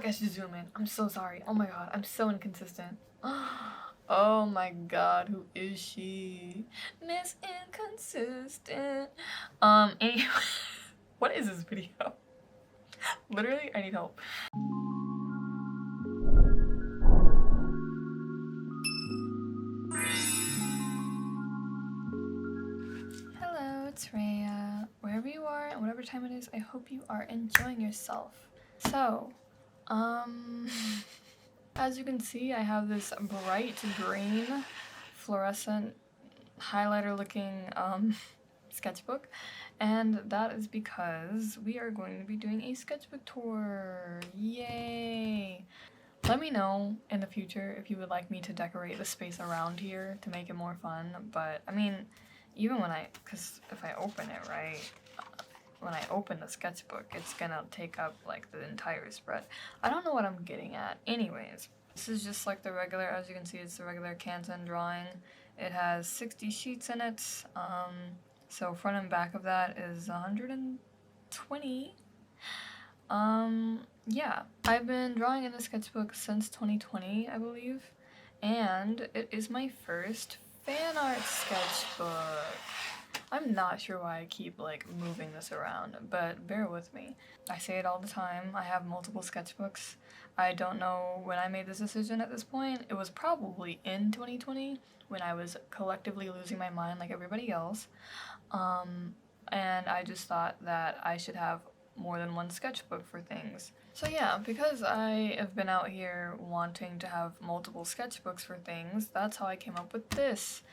fuck, I should zoom in. I'm so sorry. Oh my god, I'm so inconsistent. Oh my god, who is she? Miss Inconsistent. Anyway, what is this video? Literally, I need help. Hello, it's Rhea. Wherever you are and whatever time it is, I hope you are enjoying yourself. So, as you can see, I have this bright green fluorescent highlighter looking sketchbook, and that is because we are going to be doing a sketchbook tour. Yay! Let me know in the future if you would like me to decorate the space around here to make it more fun, but I mean, even when because if I open it, right, when I open the sketchbook, it's gonna take up like the entire spread. I don't know what I'm getting at. Anyways, this is just like the regular, as you can see, it's the regular Canton drawing. It has 60 sheets in it, so front and back of that is 120. Yeah, I've been drawing in the sketchbook since 2020, I believe, and it is my first fan art sketchbook. I'm not sure why I keep like moving this around, but bear with me. I say it all the time, I have multiple sketchbooks. I don't know when I made this decision at this point. It was probably in 2020 when I was collectively losing my mind like everybody else. And I just thought that I should have more than one sketchbook for things. So yeah, because I have been out here wanting to have multiple sketchbooks for things, that's how I came up with this.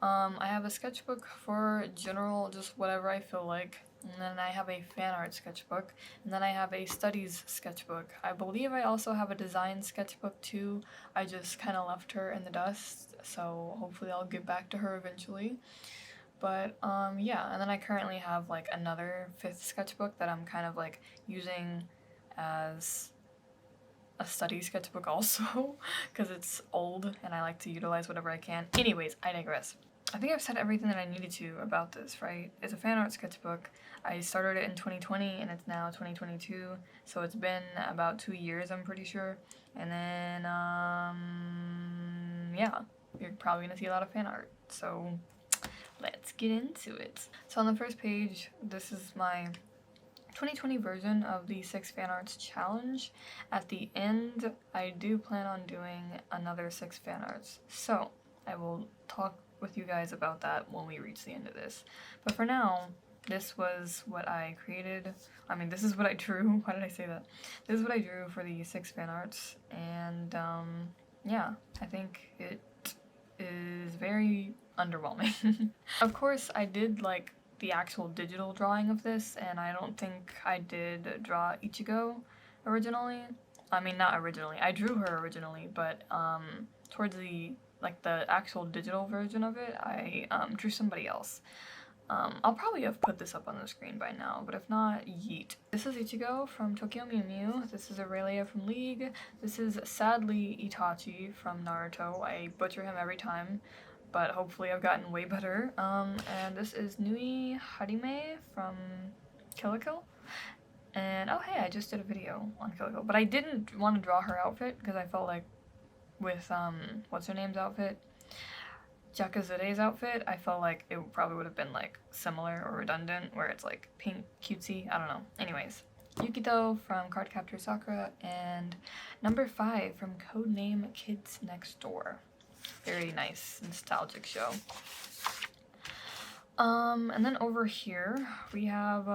I have a sketchbook for general, just whatever I feel like, and then I have a fan art sketchbook, and then I have a studies sketchbook. I believe I also have a design sketchbook too. I just kind of left her in the dust, so hopefully I'll get back to her eventually. But yeah, and then I currently have like another 5th sketchbook that I'm kind of like using as a study sketchbook also, because it's old and I like to utilize whatever I can. Anyways, I digress. I think I've said everything that I needed to about this, right? It's a fan art sketchbook. I started it in 2020 and it's now 2022, so it's been about 2 years, I'm pretty sure. And then, yeah, you're probably gonna see a lot of fan art, so let's get into it. So on the first page, this is my 2020 version of the 6 fan arts challenge. At the end, I do plan on doing another 6 fan arts, so I will talk with you guys about that when we reach the end of this. But for now, this was what I created. I mean, this is what I drew. Why did I say that? This is what I drew for the 6 fan arts, and yeah, I think it is very underwhelming. Of course, I did like the actual digital drawing of this, and I don't think I did draw Ichigo originally. I mean, not originally. I drew her originally, but towards the actual digital version of it, I drew somebody else. I'll probably have put this up on the screen by now, but if not, yeet. This is Ichigo from Tokyo Mew Mew. This is Aurelia from League. This is sadly Itachi from Naruto. I butcher him every time, but hopefully I've gotten way better. And this is Nui Harime from Kill la Kill. And oh hey, I just did a video on Kill la Kill, but I didn't want to draw her outfit because I felt like with what's her name's outfit, Jakazure's outfit, I felt like it probably would have been like similar or redundant, where it's like pink, cutesy, I don't know. Anyways, Yukito from Cardcaptor Sakura, and number 5 from Codename Kids Next Door. Very nice, nostalgic show. And then over here, we have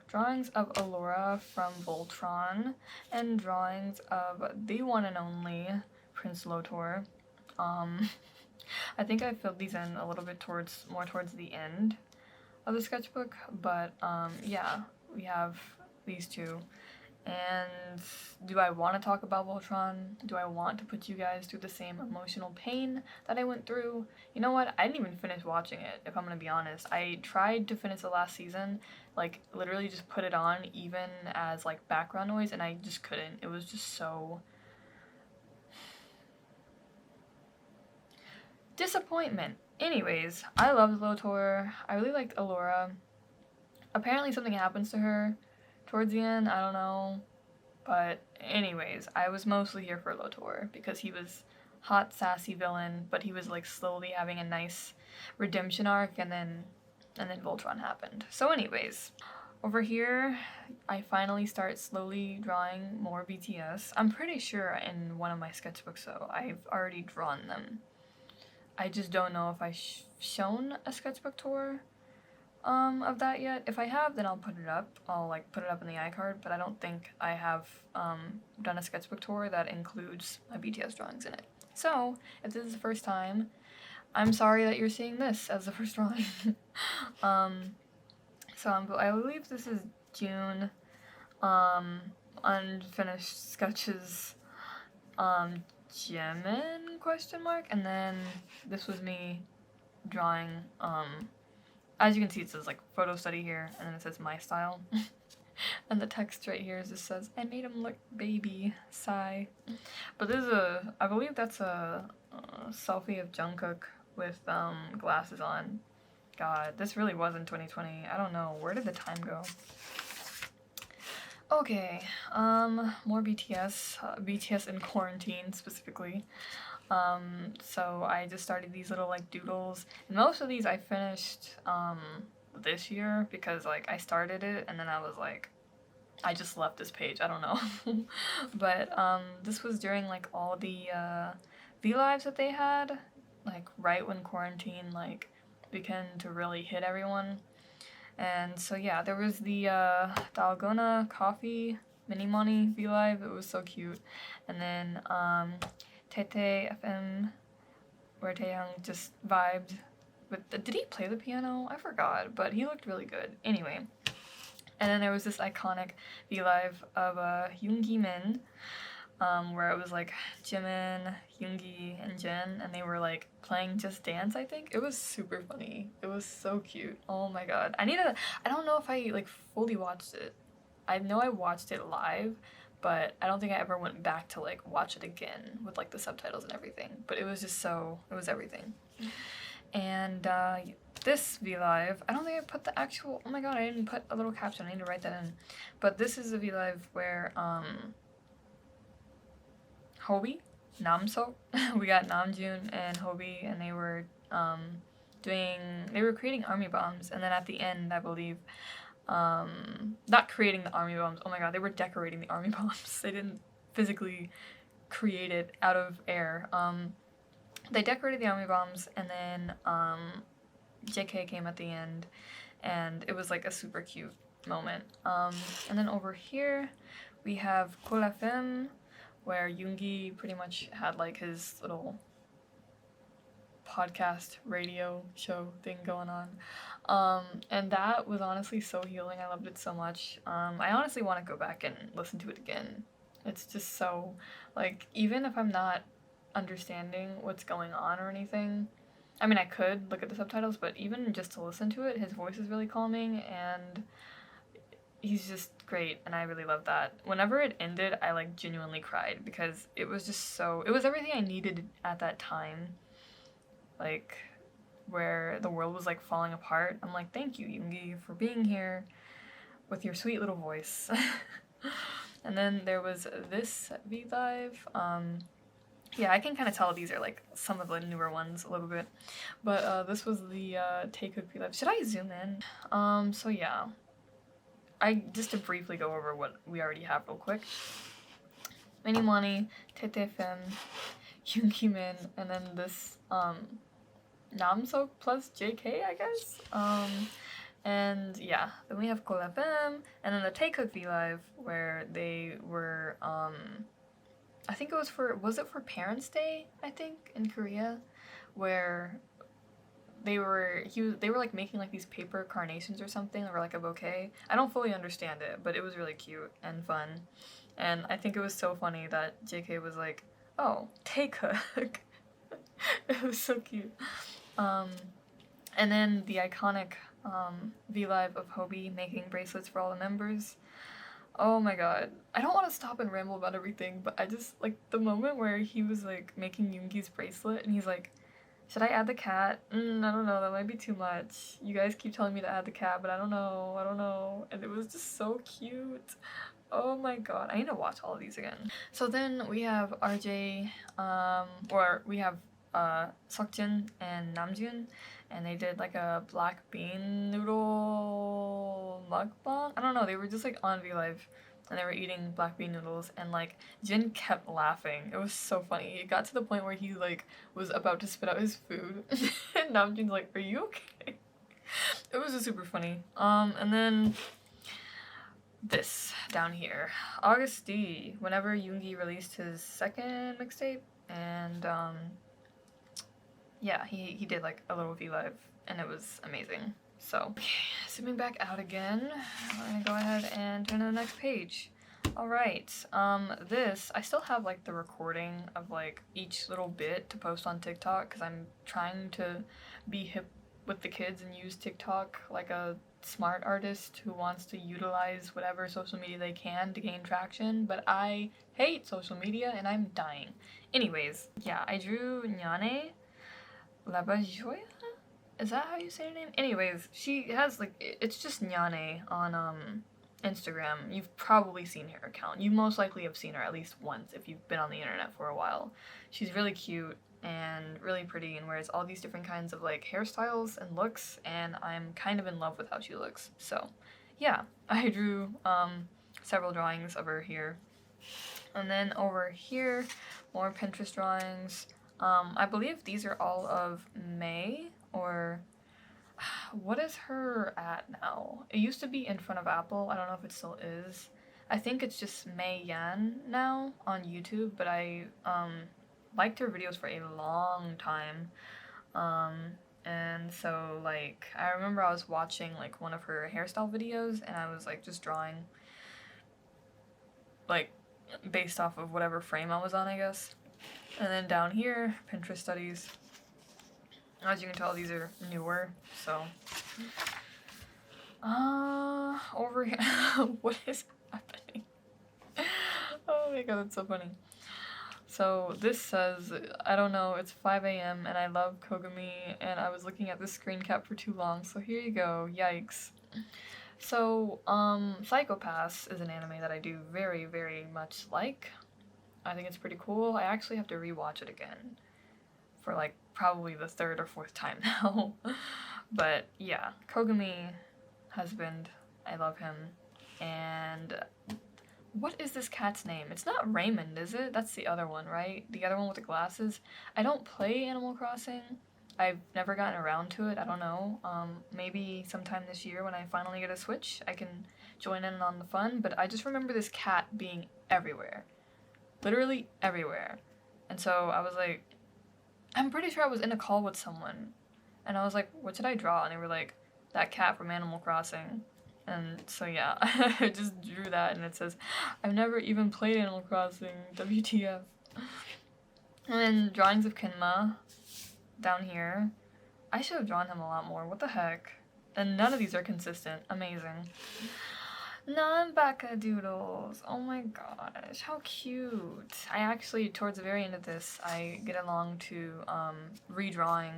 drawings of Allura from Voltron, and drawings of the one and only Prince Lotor. I think I filled these in a little bit more towards the end of the sketchbook, but yeah, we have these two. And do I want to talk about Voltron? Do I want to put you guys through the same emotional pain that I went through? You know what? I didn't even finish watching it, if I'm gonna be honest. I tried to finish the last season, like literally just put it on even as like background noise, and I just couldn't. It was just so disappointment. Anyways, I loved Lotor. I really liked Allura. Apparently something happens to her towards the end, I don't know. But anyways, I was mostly here for Lotor because he was hot, sassy villain, but he was like slowly having a nice redemption arc, and then Voltron happened. So anyways, over here, I finally start slowly drawing more BTS. I'm pretty sure in one of my sketchbooks though, I've already drawn them. I just don't know if I've shown a sketchbook tour of that yet. If I have, then I'll put it up. I'll like put it up in the iCard, but I don't think I have done a sketchbook tour that includes my BTS drawings in it. So if this is the first time, I'm sorry that you're seeing this as the first drawing. I believe this is June. Unfinished sketches. Jimin question mark, and then this was me drawing. As you can see, it says like photo study here, and then it says my style. And the text right here just says, I made him look baby, sigh. But this is I believe that's a selfie of Jungkook with glasses on. God, this really was in 2020. I don't know, where did the time go? Okay, more BTS, BTS in quarantine specifically. So I just started these little like doodles, and most of these I finished this year because like I started it and then I was like, I just left this page, I don't know. But this was during like all the V-Lives that they had, like right when quarantine like began to really hit everyone. And so yeah, there was the Dalgona Coffee Mini Money V-Live, it was so cute. And then Tete FM, where Taehyung just vibed with did he play the piano? I forgot, but he looked really good. Anyway. And then there was this iconic V-Live of Yoongi Min, where it was like Jimin, Yoongi, and Jin, and they were like playing Just Dance, I think. It was super funny. It was so cute. Oh my god. I don't know if I like fully watched it. I know I watched it live, but I don't think I ever went back to like watch it again with like the subtitles and everything. But it was just it was everything. And this V-Live, I don't think I put the actual, oh my god, I didn't put a little caption, I need to write that in. But this is a V-Live where Hobi, Namseok, we got Namjoon and Hobi, and they were creating army bombs, and then at the end, I believe, not creating the army bombs, oh my god, they were decorating the army bombs. They didn't physically create it out of air. They decorated the army bombs, and then JK came at the end, and it was like a super cute moment. And then over here, we have Cola Femme, where Yoongi pretty much had like his little podcast radio show thing going on. And that was honestly so healing. I loved it so much. I honestly want to go back and listen to it again. It's just so, like, even if I'm not understanding what's going on or anything, I mean, I could look at the subtitles, but even just to listen to it, his voice is really calming, and he's just great, and I really love that. Whenever it ended, I like genuinely cried because it was just it was everything I needed at that time, like where the world was like falling apart. I'm like, thank you, Yoongi, for being here with your sweet little voice. And then there was this V-Live. Yeah, I can kind of tell these are like some of the newer ones a little bit, but this was the Taekook V-Live. Should I zoom in? So yeah, just to briefly go over what we already have real quick. Mini Money, Tete Femme, Yoongi Min, and then this Namseok plus JK, I guess. And yeah, then we have Cola Femme, and then the Taekook V-Live where they were I think it was for Parents' Day, I think, in Korea, where they were like making like these paper carnations or something, or like a bouquet. I don't fully understand it, but it was really cute and fun. And I think it was so funny that JK was like, oh, Taekook. It was so cute. And then the iconic V-Live of Hobi making bracelets for all the members. Oh my god. I don't want to stop and ramble about everything, but I just, like, the moment where he was, like, making Yoongi's bracelet, and he's like, should I add the cat? I don't know, that might be too much. You guys keep telling me to add the cat, but I don't know. And it was just so cute. Oh my god, I need to watch all of these again. So then we have RJ, or we have Seokjin and Namjoon, and they did like a black bean noodle mukbang. I don't know, they were just like on VLive and they were eating black bean noodles, and like Jin kept laughing. It was so funny. It got to the point where he like was about to spit out his food and Namjoon's like, "Are you okay?" It was just super funny. And then this down here, August D, whenever Yoongi released his second mixtape, and yeah, he did like a little VLive and it was amazing. So, okay, zooming back out again, we're gonna go ahead and turn to the next page. Alright, this, I still have like the recording of like each little bit to post on TikTok because I'm trying to be hip with the kids and use TikTok like a smart artist who wants to utilize whatever social media they can to gain traction, but I hate social media and I'm dying. Anyways, yeah, I drew Nyane Labajoya? Is that how you say her name? Anyways, she has like, it's just Nyane on Instagram. You've probably seen her account. You most likely have seen her at least once if you've been on the internet for a while. She's really cute and really pretty and wears all these different kinds of like hairstyles and looks, and I'm kind of in love with how she looks. So yeah, I drew several drawings of her here. And then over here, more Pinterest drawings. I believe these are all of May, or what is her at now? It used to be in front of Apple. I don't know if it still is. I think it's just May Yan now on YouTube, but I liked her videos for a long time. And so like I remember I was watching like one of her hairstyle videos and I was like just drawing like based off of whatever frame I was on, I guess. And then down here, Pinterest studies. As you can tell, these are newer, so over here. What is happening? Oh my god, that's so funny. So this says, I don't know, it's 5 a.m. and I love Kogami, and I was looking at this screen cap for too long, so here you go. Yikes. So, Psycho-Pass is an anime that I do very, very much like. I think it's pretty cool. I actually have to rewatch it again for like probably the third or fourth time now. But yeah, Kogami, husband, I love him. And what is this cat's name? It's not Raymond, is it? That's the other one, right? The other one with the glasses. I don't play Animal Crossing. I've never gotten around to it. I don't know. Maybe sometime this year when I finally get a Switch, I can join in on the fun. But I just remember this cat being everywhere. Literally everywhere. And so I was like, I'm pretty sure I was in a call with someone. And I was like, what should I draw? And they were like, that cat from Animal Crossing. And so yeah, I just drew that and it says, I've never even played Animal Crossing, WTF. And then drawings of Kinma down here. I should have drawn him a lot more, what the heck. And none of these are consistent, amazing. Non-Baka Doodles, oh my gosh, how cute. I actually, towards the very end of this, I get along to redrawing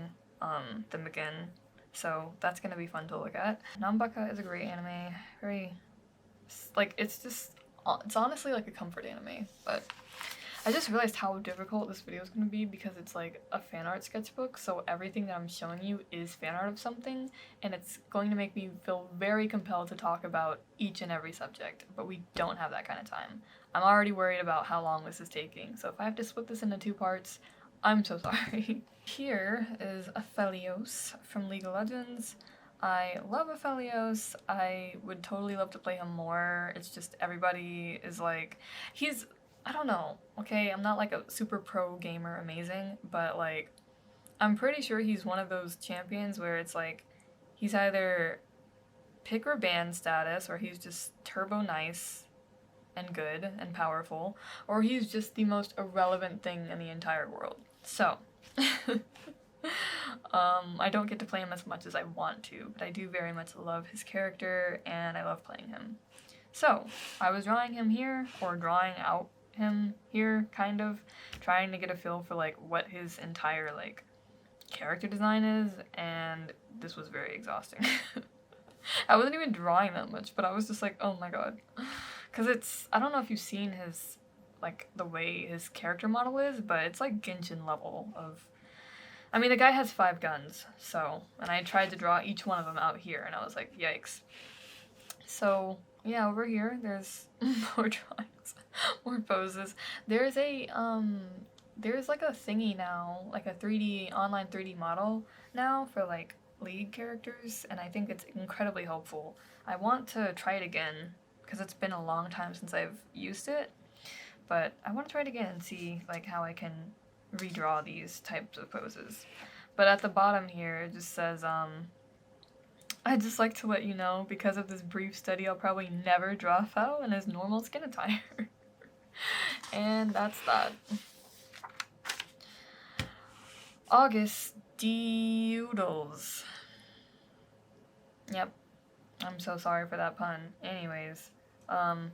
them again. So that's gonna be fun to look at. Non-Baka is a great anime. Very, like, it's honestly like a comfort anime. But I just realized how difficult this video is gonna be because it's like a fan art sketchbook. So everything that I'm showing you is fan art of something, and it's going to make me feel very compelled to talk about each and every subject. But we don't have that kind of time. I'm already worried about how long this is taking. So if I have to split this into 2 parts, I'm so sorry. Here is Aphelios from League of Legends. I love Aphelios. I would totally love to play him more. It's just everybody is like, I don't know, okay? I'm not like a super pro gamer amazing, but like, I'm pretty sure he's one of those champions where it's like, he's either pick or ban status, or he's just turbo nice and good and powerful, or he's just the most irrelevant thing in the entire world. So, I don't get to play him as much as I want to, but I do very much love his character, and I love playing him. So, I was drawing him here, or drawing out him here, kind of, trying to get a feel for, like, what his entire, like, character design is, and this was very exhausting. I wasn't even drawing that much, but I was just like, oh my god. Because it's, I don't know if you've seen his, like, the way his character model is, but it's like Genshin level of, I mean, the guy has 5 guns, so, and I tried to draw each one of them out here, and I was like, yikes. So, yeah, over here, there's more drawings, more poses. There's a, there's like a thingy now, like a 3D, online 3D model now for like League characters, and I think it's incredibly helpful. I want to try it again, because it's been a long time since I've used it, but I want to try it again and see like how I can redraw these types of poses. But at the bottom here, it just says, I'd just like to let you know, because of this brief study, I'll probably never draw Fao in his normal skin attire. And that's that. August Doodles. Yep. I'm so sorry for that pun. Anyways,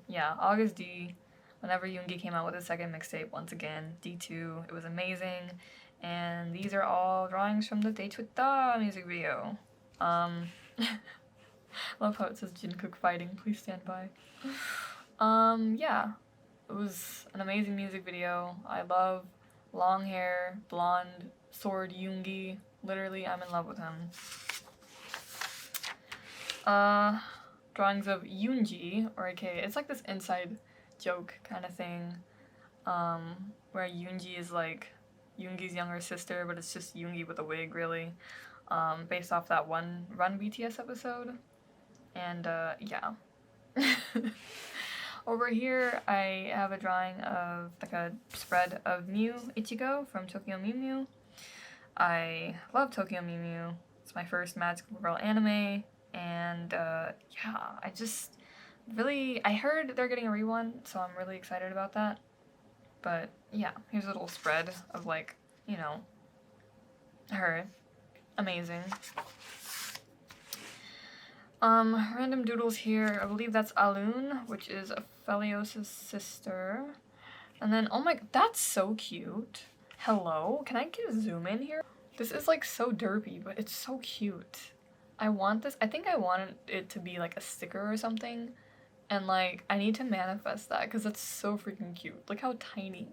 yeah, August D. Whenever Yoongi came out with his second mixtape, once again, D2, it was amazing. And these are all drawings from the Date with Da music video. Love how it says Jungkook fighting, please stand by. Yeah, it was an amazing music video. I love long hair, blonde, sword Yoongi. Literally, I'm in love with him. Drawings of Yoonji, or aka, it's like this inside joke kind of thing, where Yoonji is like Yoongi's younger sister, but it's just Yoongi with a wig, really, based off that one Run BTS episode, and yeah. Over here, I have a drawing of like a spread of Mew Ichigo from Tokyo Mew Mew. I love Tokyo Mew Mew. It's my first magical girl anime, and yeah, I just really, I heard they're getting a re-one, so I'm really excited about that. But yeah, here's a little spread of like, you know, her. Amazing. Random doodles here. I believe that's Alun, which is Aphelios' sister. And then, oh my, that's so cute. Hello? Can I get a zoom in here? This is like so derpy, but it's so cute. I want this. I think I wanted it to be like a sticker or something. And like, I need to manifest that because that's so freaking cute. Look how tiny.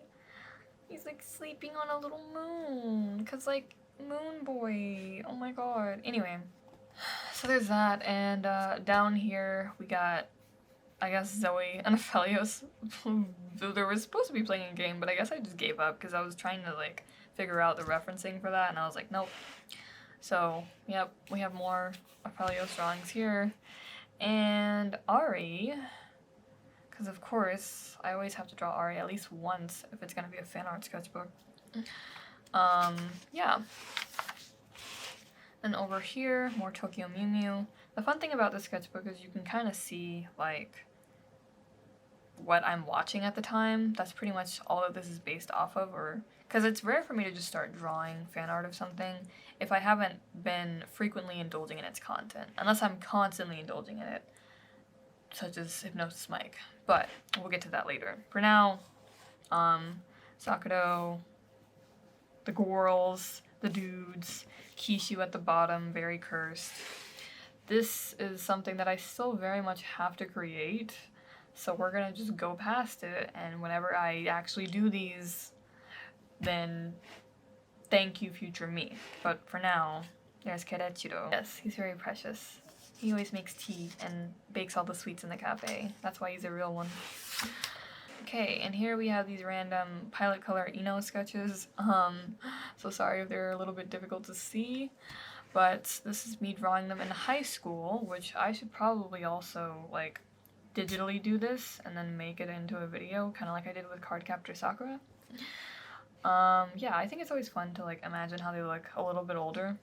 He's like sleeping on a little moon. Because like, moon boy. Oh my god. Anyway. So there's that. And down here we got, I guess, Zoe and Aphelios. They were supposed to be playing a game, but I guess I just gave up because I was trying to like figure out the referencing for that, and I was like, nope. So, yep, we have more Aphelios drawings here. And Ari, because of course, I always have to draw Ari at least once if it's gonna be a fan art sketchbook. Yeah. And over here, more Tokyo Mew Mew. The fun thing about this sketchbook is you can kind of see, like, what I'm watching at the time. That's pretty much all that this is based off of, or because it's rare for me to just start drawing fan art of something if I haven't been frequently indulging in its content, unless I'm constantly indulging in it, such as Hypnosis Mic, but we'll get to that later. For now, Sakura, the girls, the dudes, Kishu at the bottom, very cursed. This is something that I still very much have to create, so we're gonna just go past it, and whenever I actually do these, then thank you, future me. But for now, there's Kerechiro. Yes, he's very precious. He always makes tea and bakes all the sweets in the cafe. That's why he's a real one. Okay, and here we have these random pilot color Ino sketches. So sorry if they're a little bit difficult to see, but this is me drawing them in high school, which I should probably also, like, digitally do this and then make it into a video, kind of like I did with Cardcaptor Sakura. Yeah, I think it's always fun to, like, imagine how they look a little bit older.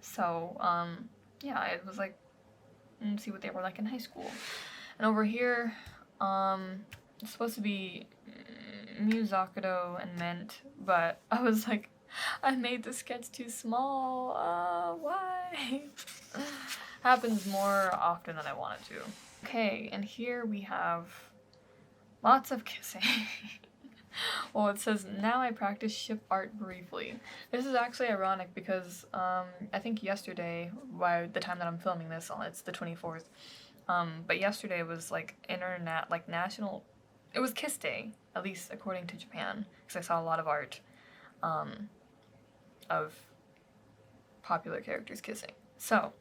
So, yeah, it was like, see what they were like in high school. And over here, it's supposed to be Muzakado and Mint, but I was like, I made the sketch too small, why? Happens more often than I wanted to. Okay, and here we have lots of kissing. Well, it says, now I practice ship art briefly. This is actually ironic because I think yesterday, by the time that I'm filming this, it's the 24th, But yesterday was like national, it was Kiss Day, at least according to Japan, because I saw a lot of art of popular characters kissing. So,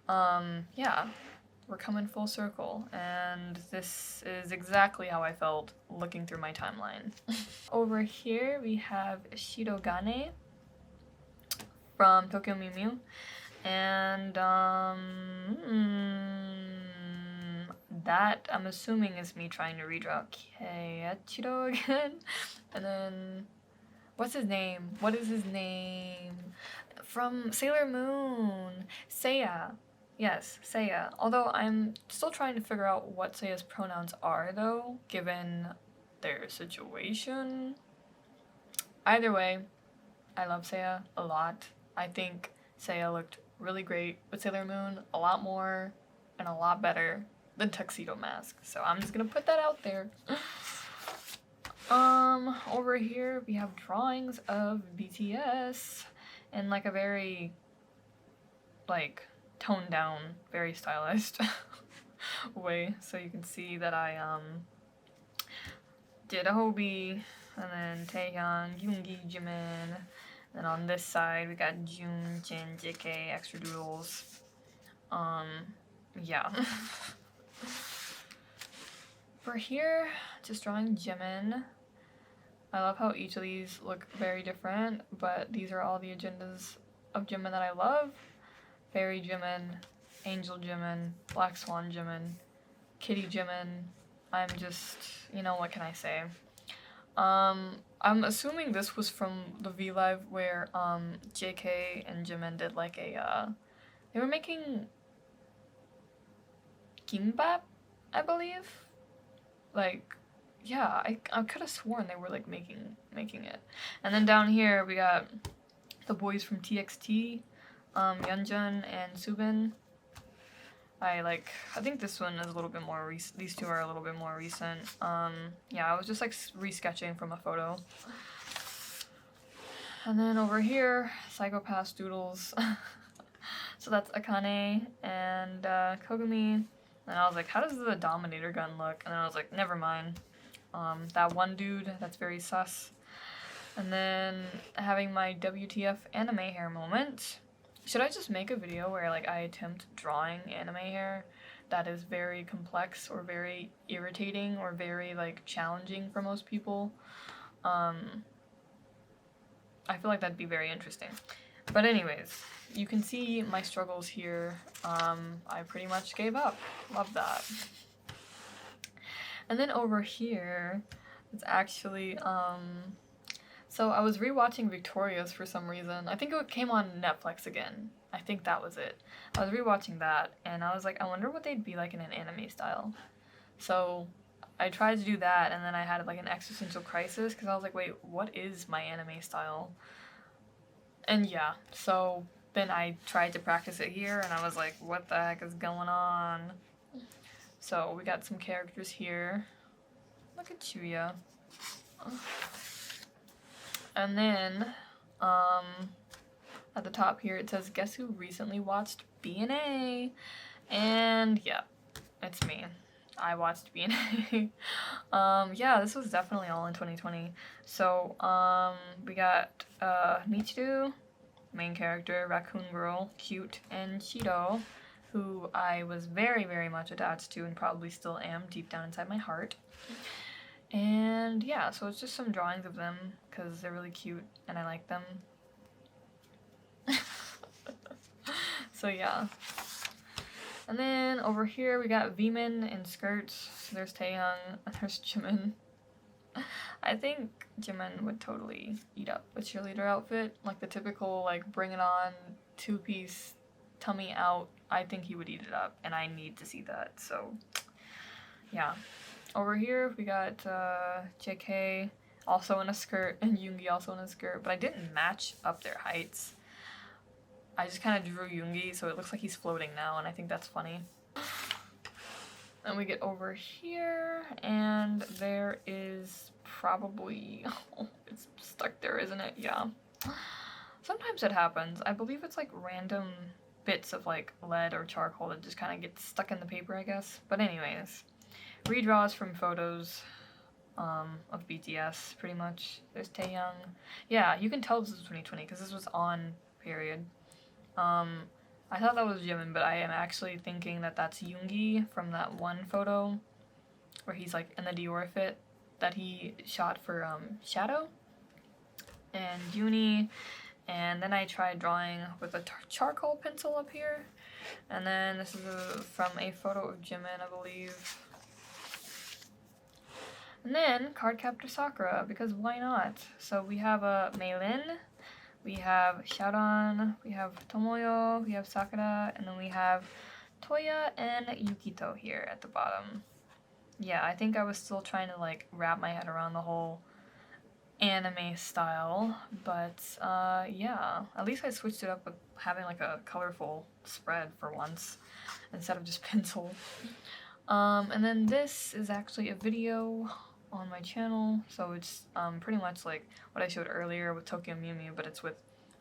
yeah, we're coming full circle, and this is exactly how I felt looking through my timeline. Over here we have Shirogane from Tokyo Mew Mew, and that I'm assuming is me trying to redraw Keiichiro again. And then what's his name? What is his name? From Sailor Moon, Seiya. Yes, Seiya. Although I'm still trying to figure out what Seiya's pronouns are though, given their situation. Either way, I love Seiya a lot. I think Seiya looked really great with Sailor Moon, a lot more and a lot better than Tuxedo Mask. So I'm just gonna put that out there. Over here we have drawings of BTS in like a very like toned down, very stylized way. So you can see that I did a Hobie and then Taehyung, Yoongi, Jimin. And on this side we got Jun, Jin, JK, extra doodles. Yeah. For here, just drawing Jimin. I love how each of these look very different, but these are all the agendas of Jimin that I love. Fairy Jimin, Angel Jimin, Black Swan Jimin, Kitty Jimin. I'm just, you know, what can I say? I'm assuming this was from the V-Live where JK and Jimin did like a, they were making gimbap, I believe? Like, yeah, I could have sworn they were like making it. And then down here we got the boys from TXT, Yeonjun and Subin. I think this one is a little bit more these two are a little bit more recent. Yeah, I was just like resketching from a photo. And then over here, Psychopath Doodles. So that's Akane and Kogami. And I was like, how does the Dominator gun look? And then I was like, never mind. That one dude, that's very sus. And then having my WTF anime hair moment. Should I just make a video where like I attempt drawing anime hair that is very complex or very irritating or very like challenging for most people? I feel like that'd be very interesting. But anyways, you can see my struggles here. I pretty much gave up. Love that. And then over here, it's actually, so I was rewatching Victorious for some reason. I think it came on Netflix again. I think that was it. I was rewatching that, and I was like, I wonder what they'd be like in an anime style. So I tried to do that, and then I had like an existential crisis, because I was like, wait, what is my anime style? And yeah, so then I tried to practice it here, and I was like, what the heck is going on? So we got some characters here. Look at Chuya. And then, at the top here it says, guess who recently watched B&A? And yeah, it's me. I watched B&A. Yeah, this was definitely all in 2020. So, we got Michiru, main character, Raccoon Girl, cute, and Shido, who I was very, very much attached to and probably still am deep down inside my heart. And yeah, so it's just some drawings of them because they're really cute and I like them. So yeah. And then over here we got Veeman in skirts. So there's Taehyung and there's Jimin. I think Jimin would totally eat up a cheerleader outfit. Like the typical like bring it on, two-piece, tummy out. I think he would eat it up and I need to see that. So yeah. Over here we got JK also in a skirt and Yoongi also in a skirt. But I didn't match up their heights. I just kind of drew Yoongi, so it looks like he's floating now, and I think that's funny. Then we get over here, and there is probably... Oh, it's stuck there, isn't it? Yeah. Sometimes it happens. I believe it's like random bits of like lead or charcoal that just kind of get stuck in the paper, I guess. But anyways, redraws from photos of BTS, pretty much. There's Taehyung. Yeah, you can tell this is 2020 because this was on period. I thought that was Jimin, but I am actually thinking that that's Yoongi from that one photo where he's like in the Dior fit that he shot for Shadow. And Uni, and then I tried drawing with a charcoal pencil up here. And then this is from a photo of Jimin, I believe. And then Cardcaptor Sakura, because why not? So we have Meilin, we have Sharon, we have Tomoyo, we have Sakura, and then we have Toya and Yukito here at the bottom. Yeah, I think I was still trying to like wrap my head around the whole anime style, but yeah, at least I switched it up with having like a colorful spread for once instead of just pencil. And then this is actually a video on my channel, so it's pretty much like what I showed earlier with Tokyo Mew Mew, but it's with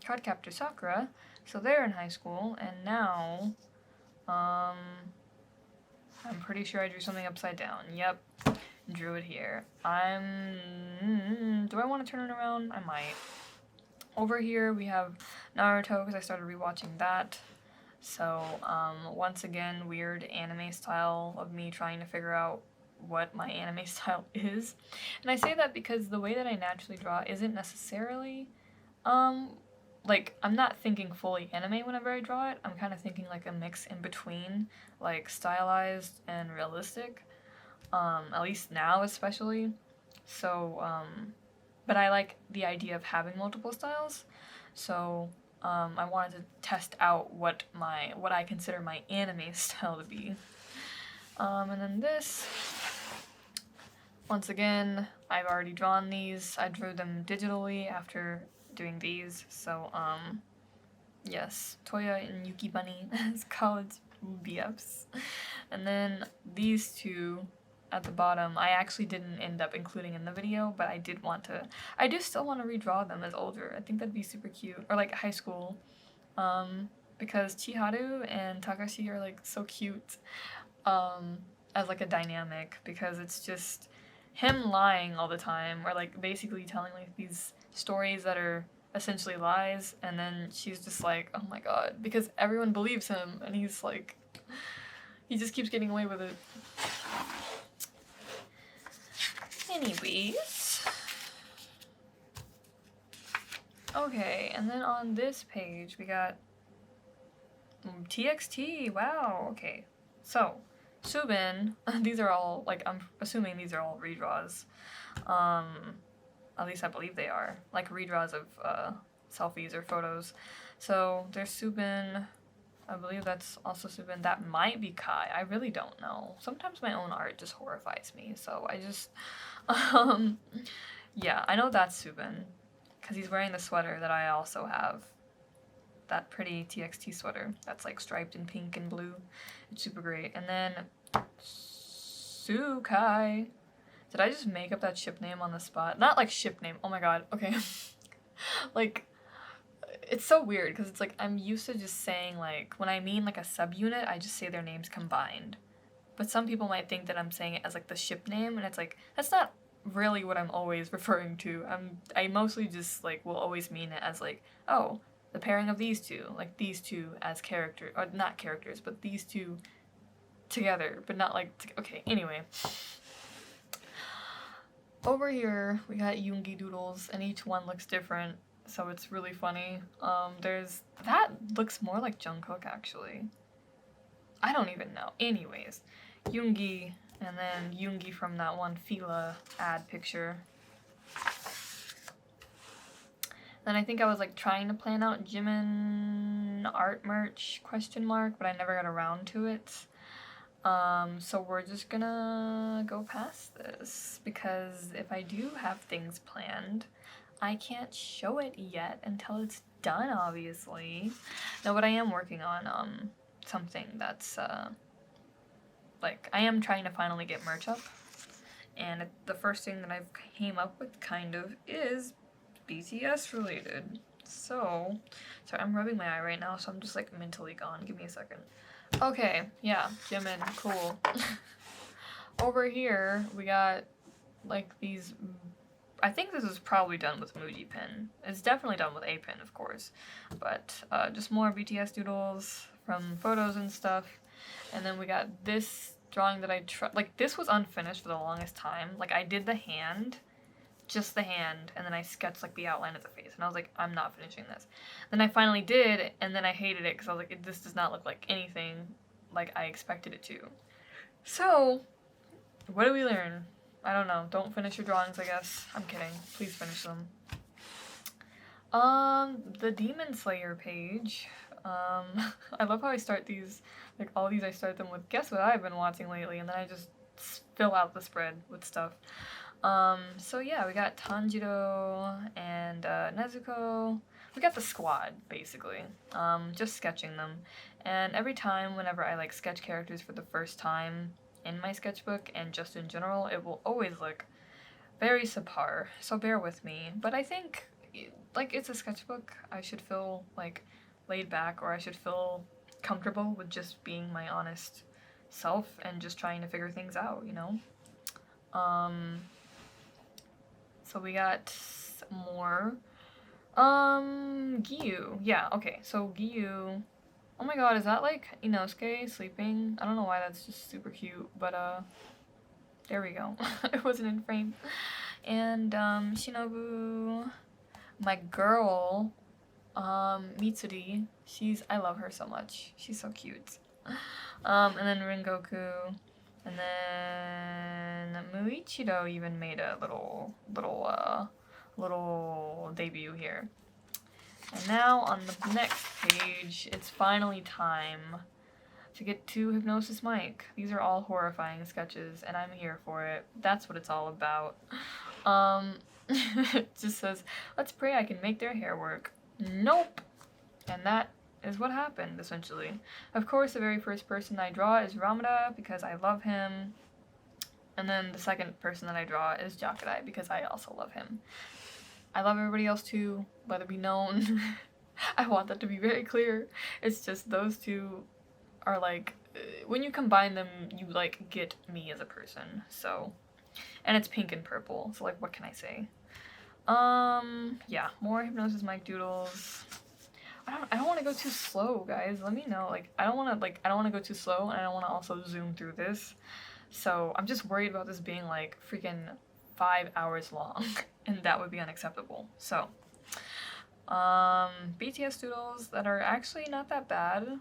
Cardcaptor Sakura. So they're in high school, and now I'm pretty sure I drew something upside down. Yep, drew it here. Do I want to turn it around? I might. Over here we have Naruto because I started rewatching that. So once again, weird anime style of me trying to figure out what my anime style is. And I say that because the way that I naturally draw isn't necessarily like, I'm not thinking fully anime whenever I draw it. I'm kind of thinking like a mix in between, like stylized and realistic, at least now especially. So but I like the idea of having multiple styles, so I wanted to test out what I consider my anime style to be. And then this, once again, I've already drawn these. I drew them digitally after doing these, so yes, Toya and Yuki Bunny as college BFs. And then these two at the bottom, I actually didn't end up including in the video, but I do still want to redraw them as older. I think that'd be super cute, or like high school, because Chiharu and Takashi are like so cute as like a dynamic, because it's just him lying all the time, or like basically telling like these stories that are essentially lies, and then she's just like, oh my god, because everyone believes him, and he's like, he just keeps getting away with it. Anyways, okay, and then on this page we got TXT. Wow, okay, so Subin, these are all, like, I'm assuming these are all redraws. At least I believe they are, like redraws of selfies or photos. So there's Subin, I believe that's also Subin. That might be Kai, I really don't know. Sometimes my own art just horrifies me, so I just, yeah, I know that's Subin, because he's wearing the sweater that I also have. That pretty TXT sweater that's like striped in pink and blue. It's super great. And then Sukai. Did I just make up that ship name on the spot? Not like ship name. Oh my god. Okay. Like, it's so weird because it's like I'm used to just saying, like, when I mean like a subunit, I just say their names combined. But some people might think that I'm saying it as like the ship name, and it's like, that's not really what I'm always referring to. I mostly just like will always mean it as like, oh, the pairing of these two, like these two as character, or not characters, but these two together, but not like, okay, anyway. Over here, we got Yoongi Doodles, and each one looks different, so it's really funny. That looks more like Jungkook, actually. I don't even know. Anyways, Yoongi, and then Yoongi from that one Fila ad picture. Then I think I was like trying to plan out Jimin art merch, question mark, but I never got around to it. So we're just gonna go past this, because if I do have things planned, I can't show it yet until it's done, obviously. No, but I am working on something that's like, I am trying to finally get merch up, and the first thing that I've came up with kind of is BTS related. So, sorry, I'm rubbing my eye right now, so I'm just like mentally gone. Give me a second. Okay, yeah, Jimin, cool. Over here, we got like these, I think this is probably done with Muji pen. It's definitely done with a pen, of course, but just more BTS doodles from photos and stuff. And then we got this drawing that I like this was unfinished for the longest time. Like I did the hand, just the hand, and then I sketched like the outline of the face, and I was like, I'm not finishing this. Then I finally did, and then I hated it because I was like, this does not look like anything like I expected it to. So, what do we learn? I don't know. Don't finish your drawings, I guess. I'm kidding. Please finish them. The Demon Slayer page. I love how I start these, like all these I start them with, guess what I've been watching lately, and then I just fill out the spread with stuff. So yeah, we got Tanjiro and Nezuko. We got the squad, basically. Just sketching them. And every time, whenever I like sketch characters for the first time in my sketchbook and just in general, it will always look very subpar. So bear with me. But I think, like, it's a sketchbook. I should feel like laid back, or I should feel comfortable with just being my honest self and just trying to figure things out, you know? So we got more. Giyu. Yeah, okay. So Giyu. Oh my god, is that like Inosuke sleeping? I don't know why that's just super cute, but there we go. It wasn't in frame. And Shinobu, my girl, Mitsuri. I love her so much. She's so cute. And then Rengoku. And then Muichiro even made a little debut here. And now on the next page, it's finally time to get to Hypnosis Mic. These are all horrifying sketches, and I'm here for it. That's what it's all about. It just says, let's pray I can make their hair work. Nope. And that is what happened, essentially. Of course, the very first person I draw is Ramada, because I love him. And then the second person that I draw is Jakudai, because I also love him. I love everybody else too, let it be known. I want that to be very clear. It's just those two are like, when you combine them, you like get me as a person, so. And it's pink and purple, so like, what can I say? Yeah, more Hypnosis Mic doodles. I don't want to go too slow, guys. Let me know. Like, I don't want to go too slow, and I don't want to also zoom through this. So I'm just worried about this being like freaking 5 hours long, and that would be unacceptable. So, BTS doodles that are actually not that bad.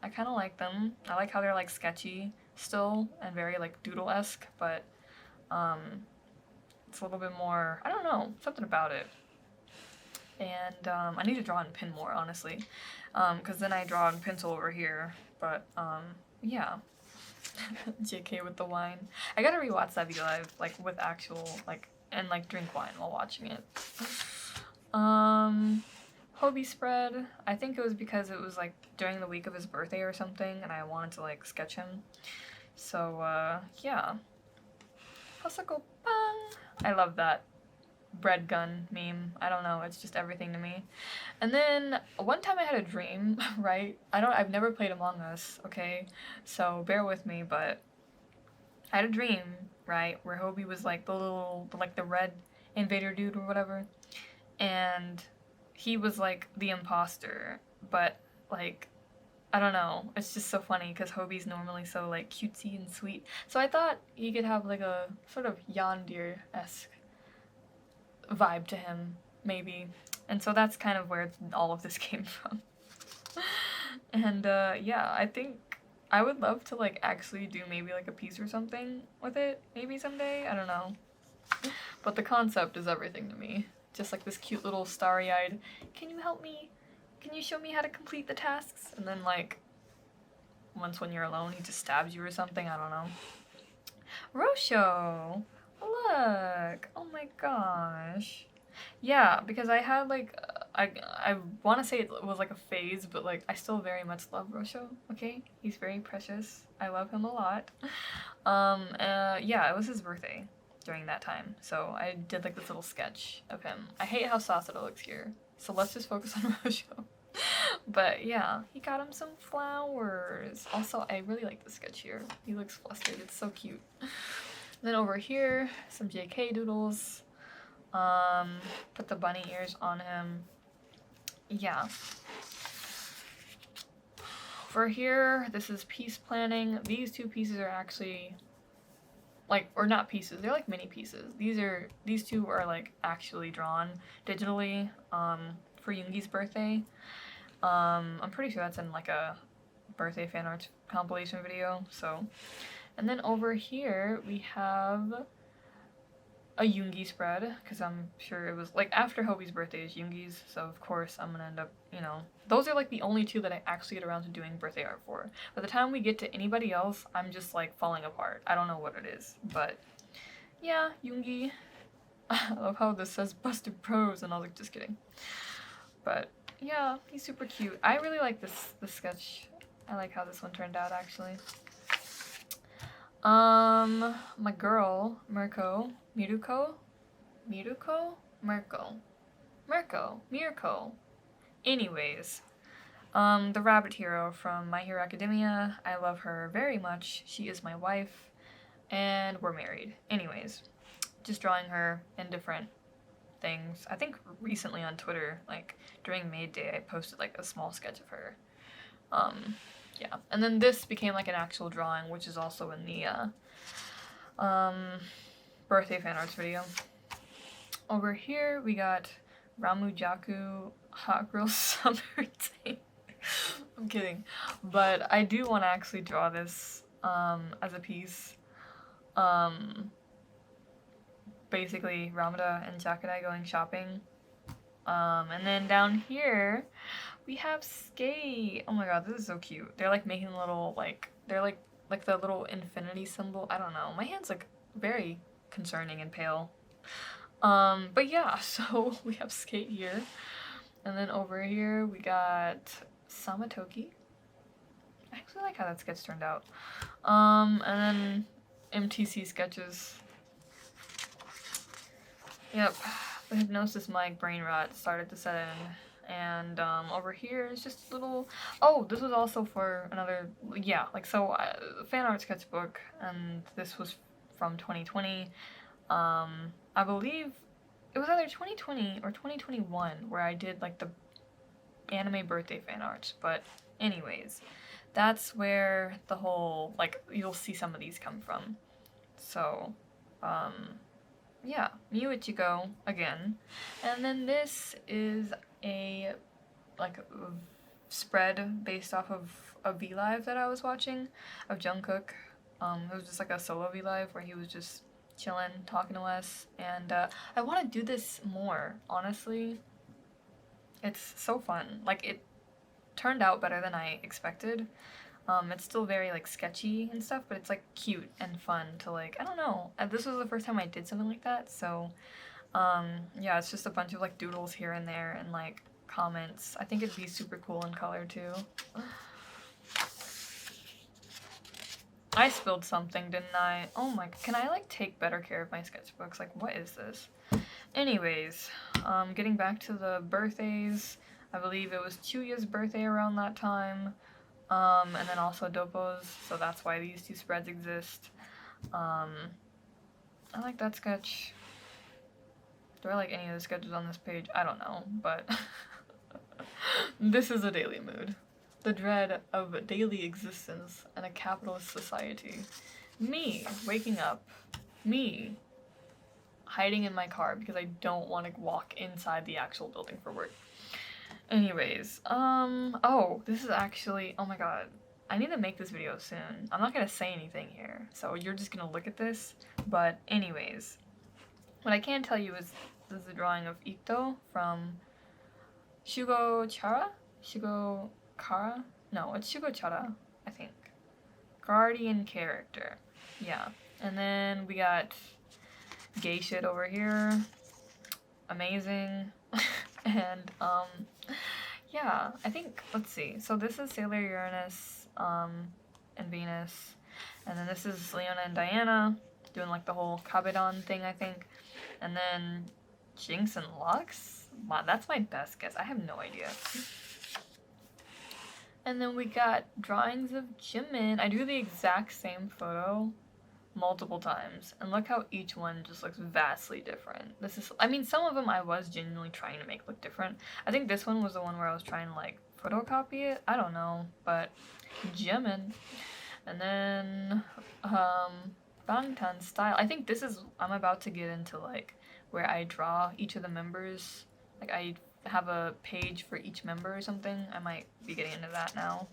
I kind of like them. I like how they're like sketchy still and very like doodle-esque, but it's a little bit more, I don't know, something about it. And I need to draw in pen more, honestly, because then I draw in pencil over here, but yeah. JK with the wine. I gotta rewatch that video live, like with actual, like, and like drink wine while watching it. Hobie spread. I think it was because it was like during the week of his birthday or something, and I wanted to like sketch him. So yeah. Hosako bang. I love that bread gun meme. I don't know, it's just everything to me. And then one time I had a dream, right? I've never played Among Us, okay? So bear with me, but I had a dream, right, where Hobie was like the red invader dude or whatever, and he was like the imposter, but like, I don't know, it's just so funny because Hobie's normally so like cutesy and sweet. So I thought he could have like a sort of Yondir-esque vibe to him, maybe. And so that's kind of where all of this came from. And yeah, I think I would love to like actually do maybe like a piece or something with it, maybe someday, I don't know. But the concept is everything to me. Just like this cute little starry-eyed, can you help me? Can you show me how to complete the tasks? And then like, once when you're alone, he just stabs you or something, I don't know. Rosho! Look! Oh my gosh. Yeah, because I had like, I want to say it was like a phase, but like I still very much love Rosho, okay? He's very precious. I love him a lot. Yeah, it was his birthday during that time, so I did like this little sketch of him. I hate how Sasada looks here. So let's just focus on Rojo. But yeah, he got him some flowers. Also, I really like the sketch here. He looks flustered. It's so cute. Then over here, some JK doodles. Put the bunny ears on him. Yeah. For here, this is piece planning. These two pieces are actually like, or not pieces, they're like mini pieces. These two are like actually drawn digitally for Yoongi's birthday. I'm pretty sure that's in like a birthday fan art compilation video. So, and then over here we have a Yoongi spread, because I'm sure it was like after Hobie's birthday is Yoongi's, so of course I'm gonna end up, you know, those are like the only two that I actually get around to doing birthday art for. By the time we get to anybody else, I'm just like falling apart. I don't know what it is, but yeah, Yoongi. I love how this says Busted Pros, and I was like, just kidding. But yeah, he's super cute. I really like this sketch. I like how this one turned out actually. My girl, Mirko. Anyways, the rabbit hero from My Hero Academia. I love her very much. She is my wife, and we're married. Anyways, just drawing her in different things. I think recently on Twitter, like during May Day, I posted like a small sketch of her. Yeah, and then this became like an actual drawing, which is also in the birthday fan arts video. Over here we got Ramujaku Hot Girl Summer Day. I'm kidding, but I do want to actually draw this as a piece. Basically Ramada and Jakadai going shopping. And then down here we have Skate. Oh my god, this is so cute. They're like making little like, they're like the little infinity symbol. I don't know. My hand's like very concerning and pale. But yeah, so we have Skate here. And then over here we got Samatoki. I actually like how that sketch turned out. And then MTC sketches. Yep, the Hypnosis Mic brain rot started to set in. And over here is just little, oh, this was also for another, yeah, like, so fan art sketchbook, and this was from 2020. I believe it was either 2020 or 2021 where I did like the anime birthday fan arts, but anyways, that's where the whole, like, you'll see some of these come from. So, yeah, Miu Ichigo again. And then this is a like spread based off of a V-Live that I was watching of Jungkook. It was just like a solo V-Live where he was just chilling, talking to us, and I want to do this more, honestly. It's so fun. Like, it turned out better than I expected. It's still very like sketchy and stuff, but it's like cute and fun to, like, I don't know. This was the first time I did something like that, so yeah, it's just a bunch of like doodles here and there and like comments. I think it'd be super cool in color too. I spilled something, didn't I? Oh my, can I like take better care of my sketchbooks? Like, what is this? Anyways, getting back to the birthdays, I believe it was Chuya's birthday around that time. And then also Dopo's, so that's why these two spreads exist. I like that sketch. Do I like any of the sketches on this page? I don't know, but this is a daily mood. The dread of daily existence in a capitalist society. Me waking up. Me hiding in my car because I don't want to walk inside the actual building for work. Anyways, oh, this is actually, oh my god, I need to make this video soon. I'm not gonna say anything here, so you're just gonna look at this, but anyways, what I can tell you is this is a drawing of Ito from Shugo Chara? Shugo Kara? No, it's Shugo Chara, I think. Guardian character, yeah. And then we got gay shit over here. Amazing. And, yeah, I think, let's see. So this is Sailor Uranus, and Venus. And then this is Leona and Diana doing like the whole Kabedon thing, I think. And then Jinx and Lux? Wow, that's my best guess. I have no idea. And then we got drawings of Jimin. I do the exact same photo multiple times, and look how each one just looks vastly different. This is, I mean, some of them I was genuinely trying to make look different. I think this one was the one where I was trying to like photocopy it. I don't know, but Jimin. And then Bangtan style. I think this is, I'm about to get into like where I draw each of the members. Like I have a page for each member or something. I might be getting into that now.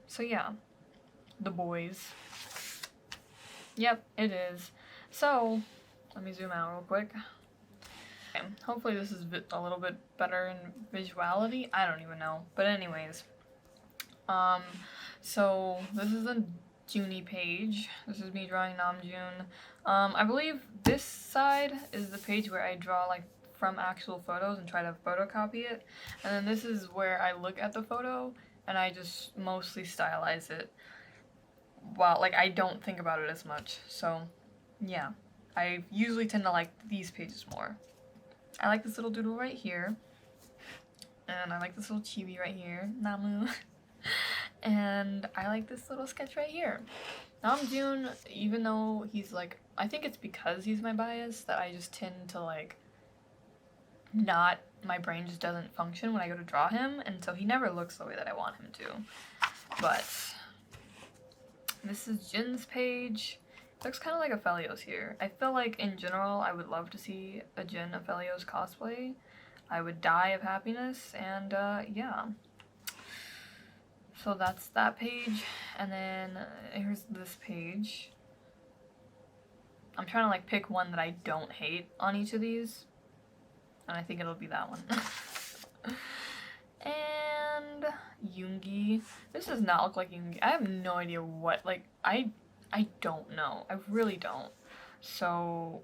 So yeah, the boys. Yep, it is. So, let me zoom out real quick. Okay, hopefully this is a little bit better in visuality. I don't even know. But anyways. So this is a Junie page. This is me drawing Namjoon. I believe this side is the page where I draw like from actual photos and try to photocopy it. And then this is where I look at the photo and I just mostly stylize it. Well, like, I don't think about it as much, so, yeah. I usually tend to like these pages more. I like this little doodle right here. And I like this little chibi right here, Namu. And I like this little sketch right here. Namjoon, even though he's like, I think it's because he's my bias that I just tend to like, not, my brain just doesn't function when I go to draw him, and so he never looks the way that I want him to. But this is Jin's page. It looks kind of like Aphelios here. I feel like in general I would love to see a Jin Aphelios cosplay. I would die of happiness, and yeah. So that's that page, and then here's this page. I'm trying to like pick one that I don't hate on each of these, and I think it'll be that one. And Yoongi. This does not look like Yoongi. I have no idea what, like, I don't know. I really don't. So,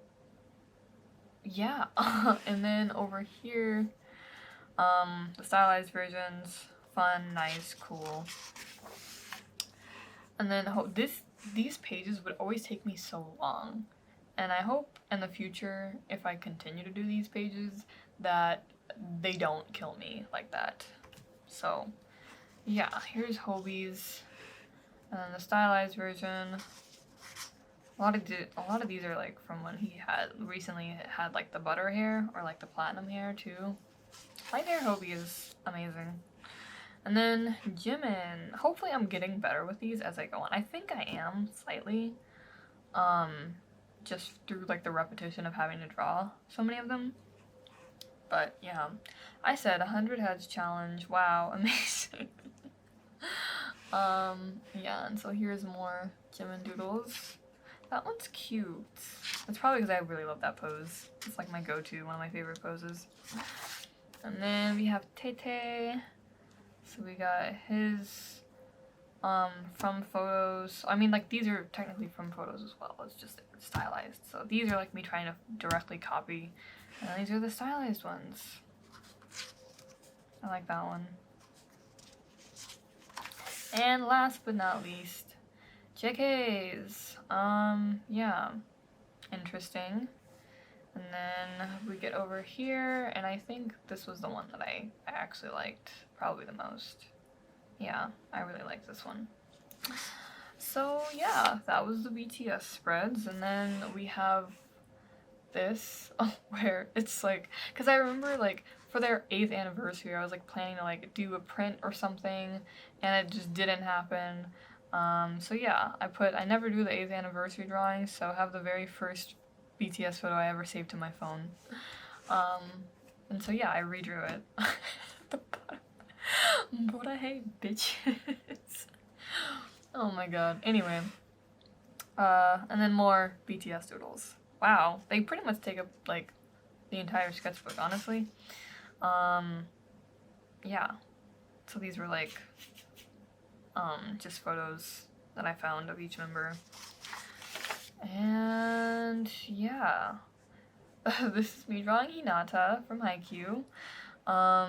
yeah. And then over here, the stylized versions. Fun, nice, cool. And then these pages would always take me so long. And I hope in the future, if I continue to do these pages, that they don't kill me like that. So, yeah, here's Hobie's, and then the stylized version. A lot of these are like from when he recently had like the butter hair or like the platinum hair too. Light hair Hobie is amazing. And then Jimin. Hopefully I'm getting better with these as I go on. I think I am slightly, just through like the repetition of having to draw so many of them. But yeah, I said 100 heads challenge. Wow, amazing. Yeah, and so here's more Jimin doodles. That one's cute. That's probably because I really love that pose. It's like my go-to, one of my favorite poses. And then we have Tete. So we got his from photos. I mean, like, these are technically from photos as well. It's just stylized. So these are like me trying to directly copy. And then these are the stylized ones. I like that one. And last but not least, JK's. Yeah. Interesting. And then we get over here, and I think this was the one that I actually liked probably the most. Yeah, I really like this one. So yeah, that was the BTS spreads, and then we have this where it's like, because I remember like for their 8th anniversary I was like planning to like do a print or something, and it just didn't happen. So yeah, I never do the 8th anniversary drawing, so I have the very first BTS photo I ever saved to my phone. And so yeah, I redrew it. The bottom. But I hate bitches. Oh my god. Anyway. And then more BTS doodles. Wow. They pretty much take up like the entire sketchbook, honestly. Yeah. So these were like just photos that I found of each member. And yeah, this is me drawing Hinata from Haikyuu. I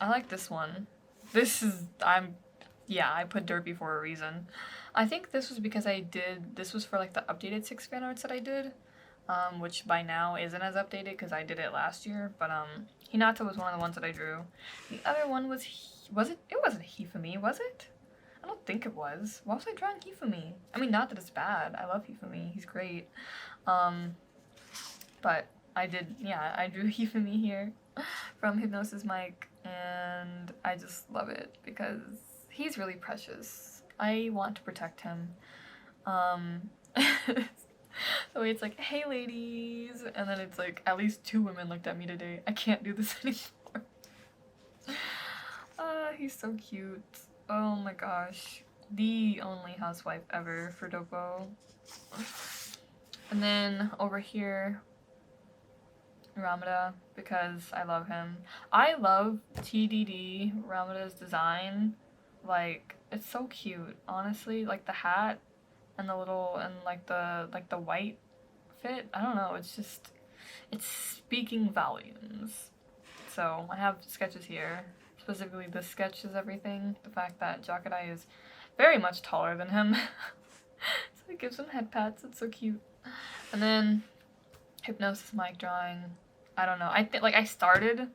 like this one. I put derpy for a reason. I think this was because this was for like the updated 6 fan arts that I did. which by now isn't as updated because I did it last year, but Hinata was one of the ones that I drew. The other one was it? It wasn't Hifumi, was it? I don't think it was. Why was I drawing Hifumi? I mean, not that it's bad. I love Hifumi. He's great. But I drew Hifumi here from Hypnosis Mic, and I just love it because he's really precious. I want to protect him. So it's like, hey ladies, and then it's like, at least 2 women looked at me today. I can't do this anymore. He's so cute. Oh my gosh. The only housewife ever for Dopo. And then over here, Ramada, because I love him. I love TDD, Ramada's design. Like, it's so cute, honestly. Like the hat and the little, and like the white fit. I don't know, it's just, it's speaking volumes. So I have sketches here. Specifically, this sketch is everything. The fact that Jakadai is very much taller than him. So it gives him head pats. It's so cute. And then Hypnosis Mic drawing. I don't know. I think like I started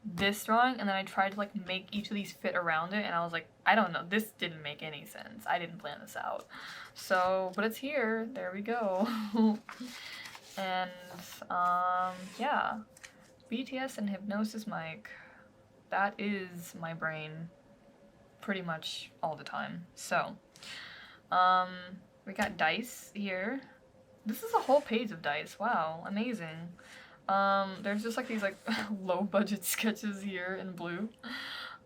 this drawing and then I tried to like make each of these fit around it, and I was like, I don't know. This didn't make any sense. I didn't plan this out. So, but it's here. There we go. And yeah, BTS and Hypnosis Mic. That is my brain pretty much all the time. So, we got dice here. This is a whole page of dice. Wow, amazing. There's just like these like low budget sketches here in blue.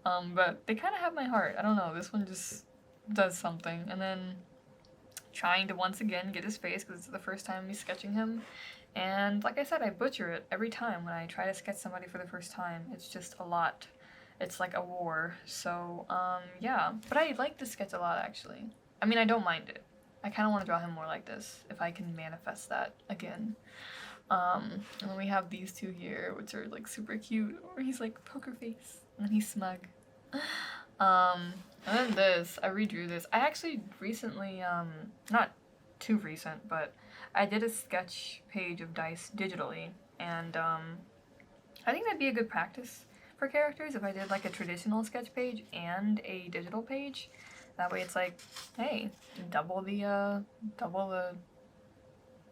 But they kind of have my heart. I don't know, this one just does something. And then trying to once again get his face because it's the first time me sketching him. And like I said, I butcher it every time when I try to sketch somebody for the first time. It's just a lot. It's like a war. So, yeah. But I like this sketch a lot, actually. I mean, I don't mind it. I kind of want to draw him more like this, if I can manifest that again. And then we have these two here, which are like super cute, where he's like poker face, and then he's smug. And then this, I redrew this. I actually recently, not too recent, but I did a sketch page of dice digitally, and I think that'd be a good practice for characters if I did like a traditional sketch page and a digital page. That way it's like, hey, double the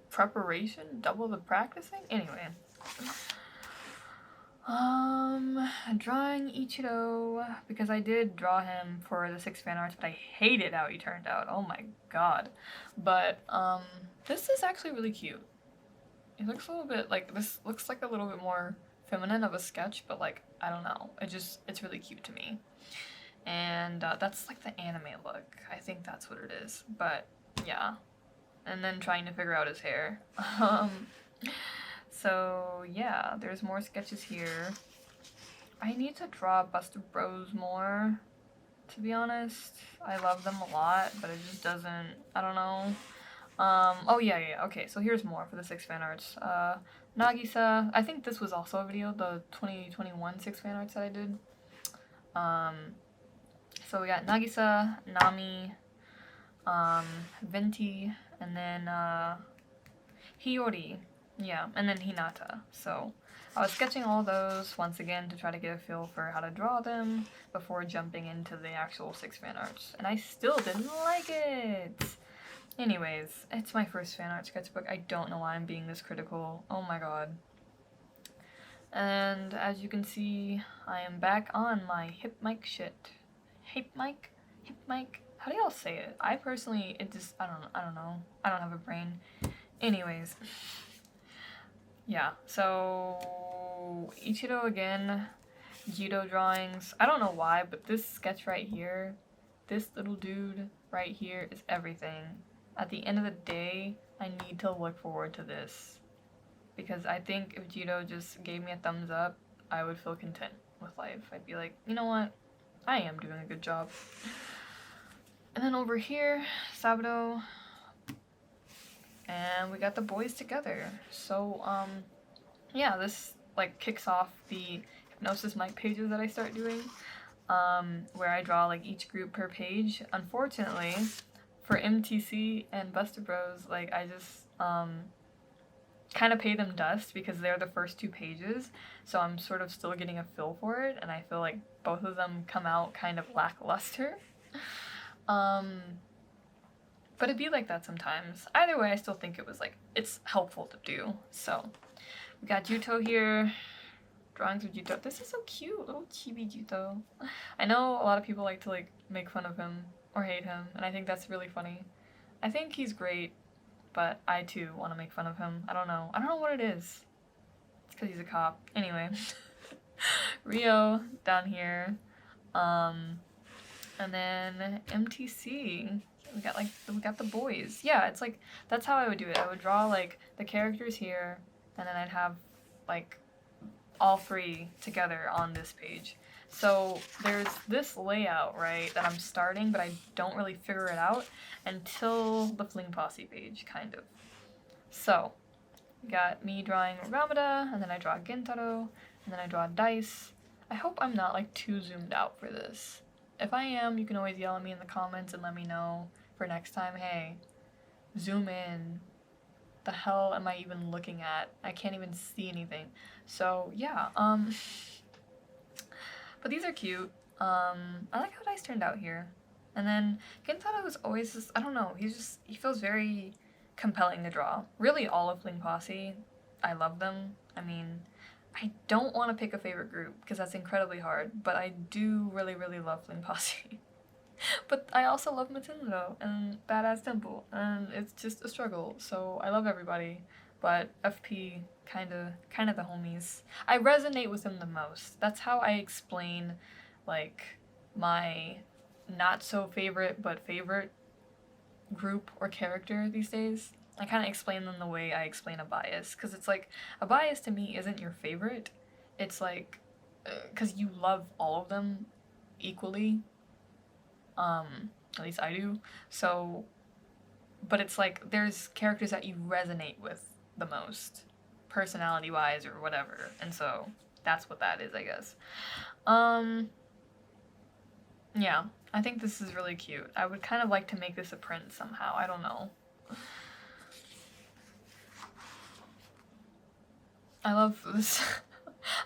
preparation, double the practicing. Anyway, drawing Ichiro, because I did draw him for the 6 fan arts, but I hated how he turned out. Oh my god. But this is actually really cute. It looks a little bit like, this looks like a little bit more feminine of a sketch, but like, I don't know, it's really cute to me. And that's like the anime look. I think that's what it is. But yeah. And then trying to figure out his hair. So yeah, there's more sketches here. I need to draw Buster Bros more, to be honest. I love them a lot, but it just doesn't, I don't know. Oh yeah, okay, so here's more for the 6 fan arts. Nagisa, I think this was also a video, the 2021 6 fan arts that I did. So we got Nagisa, Nami, Venti, and then Hiyori, yeah, and then Hinata. So I was sketching all those once again to try to get a feel for how to draw them before jumping into the actual 6 fan arts, and I still didn't like it. Anyways, it's my first fan art sketchbook. I don't know why I'm being this critical. Oh my god. And as you can see, I am back on my hip mic shit. Hip mic? How do y'all say it? I personally, it just, I don't know. I don't have a brain. Anyways. Yeah, so Ichiro again, judo drawings. I don't know why, but this sketch right here, this little dude right here is everything. At the end of the day, I need to look forward to this. Because I think if Judo just gave me a thumbs up, I would feel content with life. I'd be like, you know what? I am doing a good job. And then over here, Sabado. And we got the boys together. So, yeah, this like kicks off the Hypnosis Mic pages that I start doing. Where I draw like each group per page. Unfortunately, for MTC and Buster Bros, like I just, kind of pay them dust because they're the first 2 pages, so I'm sort of still getting a feel for it, and I feel like both of them come out kind of lackluster. But it'd be like that sometimes. Either way, I still think it was like, it's helpful to do. So we got Juto here, drawings of Juto. This is so cute, little chibi Juto. I know a lot of people like to like make fun of him or hate him, and I think that's really funny. I think he's great, but I too want to make fun of him. I don't know what it is. It's because he's a cop. Anyway. Rio down here. And then MTC. We got the boys. Yeah, it's like, that's how I would do it. I would draw like the characters here, and then I'd have like all 3 together on this page. So there's this layout, right, that I'm starting, but I don't really figure it out until the Fling Posse page, kind of. So, we got me drawing Ramada, and then I draw Gentaro, and then I draw Dice. I hope I'm not, like, too zoomed out for this. If I am, you can always yell at me in the comments and let me know for next time. Hey, zoom in. The hell am I even looking at? I can't even see anything. So, yeah, but these are cute. I like how Dice turned out here. And then Gentaro is always just, I don't know, he feels very compelling to draw. Really all of Fling Posse, I love them. I mean, I don't want to pick a favorite group because that's incredibly hard, but I do really, really love Fling Posse. But I also love Matsundo and Badass Temple, and it's just a struggle, so I love everybody. But FP, kinda the homies. I resonate with them the most. That's how I explain, like, my not so favorite but favorite group or character these days. I kind of explain them the way I explain a bias, because it's like, a bias to me isn't your favorite. It's like, because you love all of them equally. At least I do. So, but it's like, there's characters that you resonate with the most, personality-wise or whatever, and so that's what that is, I guess. Yeah, I think this is really cute. I would kind of like to make this a print somehow, I don't know. I love this.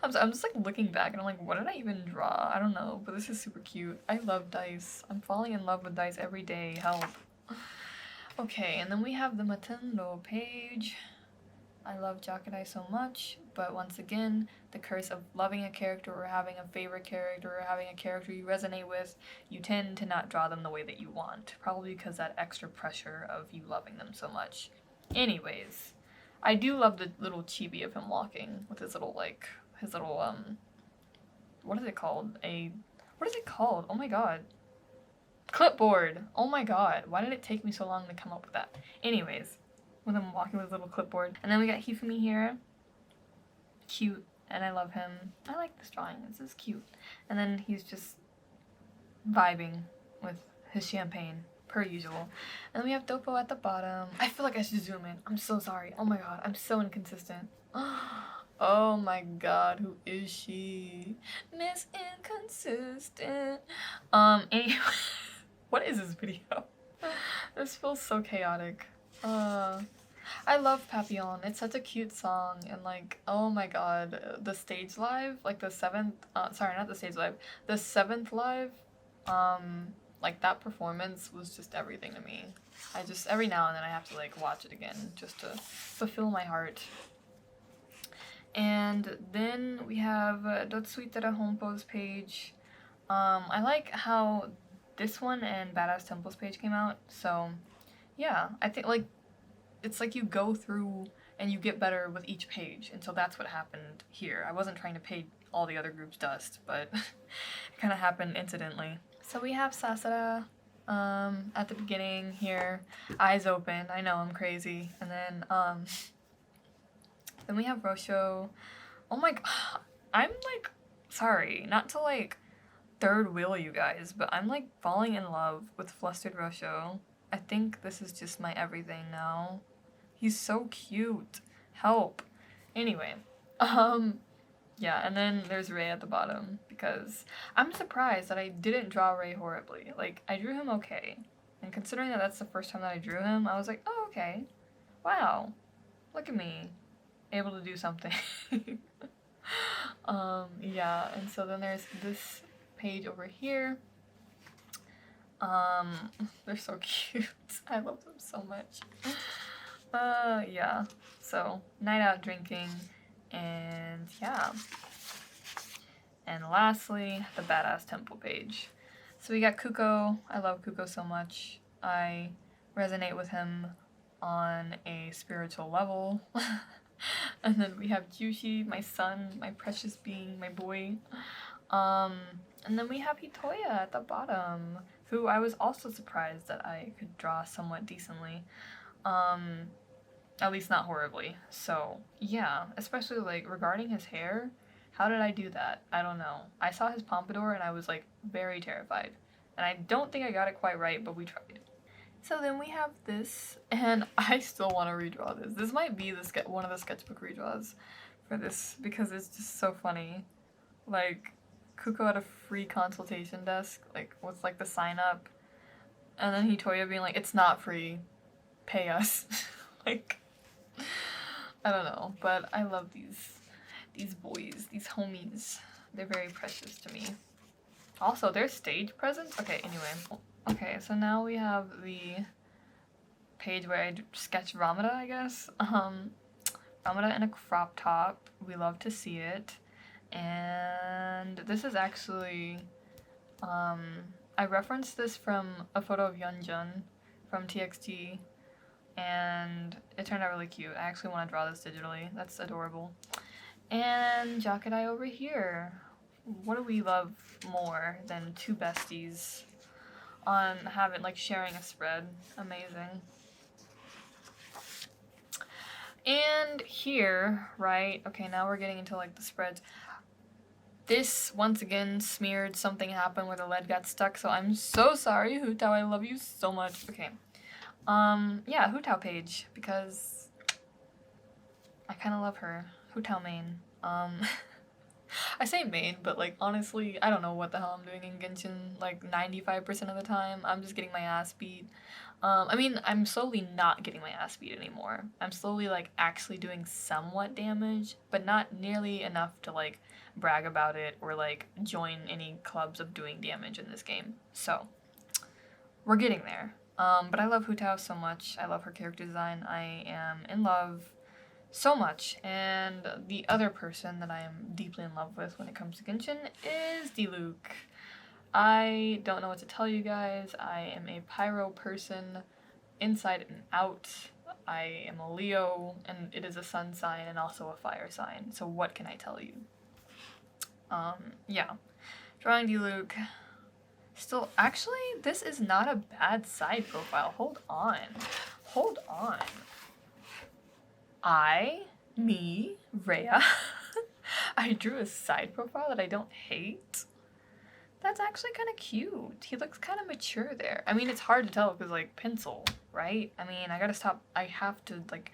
I'm just like looking back and I'm like, what did I even draw? I don't know, but this is super cute. I love Dice. I'm falling in love with Dice every day, help. Okay, and then we have the Matendo page. I love Jakadai so much, but once again, the curse of loving a character or having a favorite character or having a character you resonate with, you tend to not draw them the way that you want, probably because that extra pressure of you loving them so much. Anyways, I do love the little chibi of him walking with his little, like, what is it called? What is it called? Oh my god. Clipboard! Oh my god, why did it take me so long to come up with that? Anyways, with him walking with a little clipboard. And then we got Hifumi here. Cute, and I love him. I like this drawing, this is cute. And then he's just vibing with his champagne, per usual. And then we have Dopo at the bottom. I feel like I should zoom in. I'm so sorry. Oh my god, I'm so inconsistent. Oh my god, who is she? Miss Inconsistent. Anyway, what is this video? This feels so chaotic. I love Papillon. It's such a cute song, and like, oh my god, the stage live, like the 7th, sorry, not the stage live, the 7th live, like that performance was just everything to me. I just, every now and then I have to like watch it again just to fulfill my heart. And then we have Dotsuitara Honpo's page. I like how this one and Badass Temple's page came out, so yeah, I think like, it's like you go through and you get better with each page, and so that's what happened here. I wasn't trying to pay all the other groups dust, but it kind of happened incidentally. So we have Sasara at the beginning here, eyes open, I know I'm crazy, and then we have Rosho. Oh my god, I'm like, sorry, not to like third wheel you guys, but I'm like falling in love with Flustered Rosho. I think this is just my everything now. He's so cute. Help. Anyway, yeah, and then there's Ray at the bottom, because I'm surprised that I didn't draw Ray horribly. Like, I drew him okay, and considering that that's the first time that I drew him, I was like, oh, okay. Wow. Look at me. able to do something. Yeah, and so then there's this page over here. They're so cute. I love them so much. Yeah, so night out drinking, and yeah. And lastly, the badass temple page. So we got Kuko. I love Kuko so much. I resonate with him on a spiritual level. And then we have Jushi, my son, my precious being, my boy. And then we have Hitoya at the bottom, who I was also surprised that I could draw somewhat decently. At least not horribly. So yeah, especially like regarding his hair, how did I do that? I don't know. I saw his pompadour and I was like very terrified. And I don't think I got it quite right, but we tried. So then we have this, and I still want to redraw this. This might be the one of the sketchbook redraws for this because it's just so funny. Like, Kuko at a free consultation desk, like with like the sign up, and then Hitoya being like, "It's not free, pay us." Like, I don't know, but I love these boys, these homies. They're very precious to me. Also, their stage presence. Okay, anyway. Okay, so now we have the page where I sketch Ramada, I guess. Ramada in a crop top. We love to see it. And this is actually, I referenced this from a photo of Yeonjun from TXT, and it turned out really cute. I actually want to draw this digitally. That's adorable. And Jakadai over here. What do we love more than two besties on having, like, sharing a spread? Amazing. And here, right, okay, now we're getting into like the spreads. This, once again, smeared. Something happened where the lead got stuck, so I'm so sorry, Hutao. I love you so much. Okay. Yeah, Hutao page, because I kind of love her. Hutao main. I say main, but like, honestly, I don't know what the hell I'm doing in Genshin, like, 95% of the time. I'm just getting my ass beat. I mean, I'm slowly not getting my ass beat anymore. I'm slowly, like, actually doing somewhat damage, but not nearly enough to, like, brag about it or, like, join any clubs of doing damage in this game. So, we're getting there. But I love Hutao so much. I love her character design. I am in love so much. And the other person that I am deeply in love with when it comes to Genshin is LOOK. I don't know what to tell you guys. I am a pyro person inside and out. I am a Leo, and it is a sun sign and also a fire sign. So what can I tell you? Yeah. Drawing LOOK. Still, actually, this is not a bad side profile. Hold on. Hold on. Me, Rhea, I drew a side profile that I don't hate. That's actually kind of cute. He looks kind of mature there. I mean, it's hard to tell because, like, pencil, right? I mean, I gotta stop. I have to, like,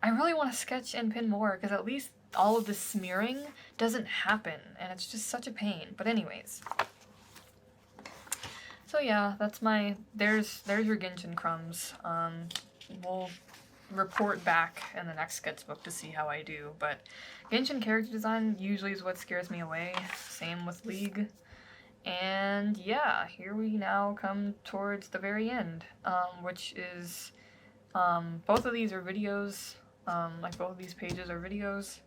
I really want to sketch and pin more because at least all of the smearing doesn't happen, and it's just such a pain. But anyways. So yeah, that's my, there's your Genshin crumbs. We'll report back in the next sketchbook to see how I do, but Genshin character design usually is what scares me away. Same with League. And yeah, here we now come towards the very end, which is, both of these are videos, like both of these pages are videos,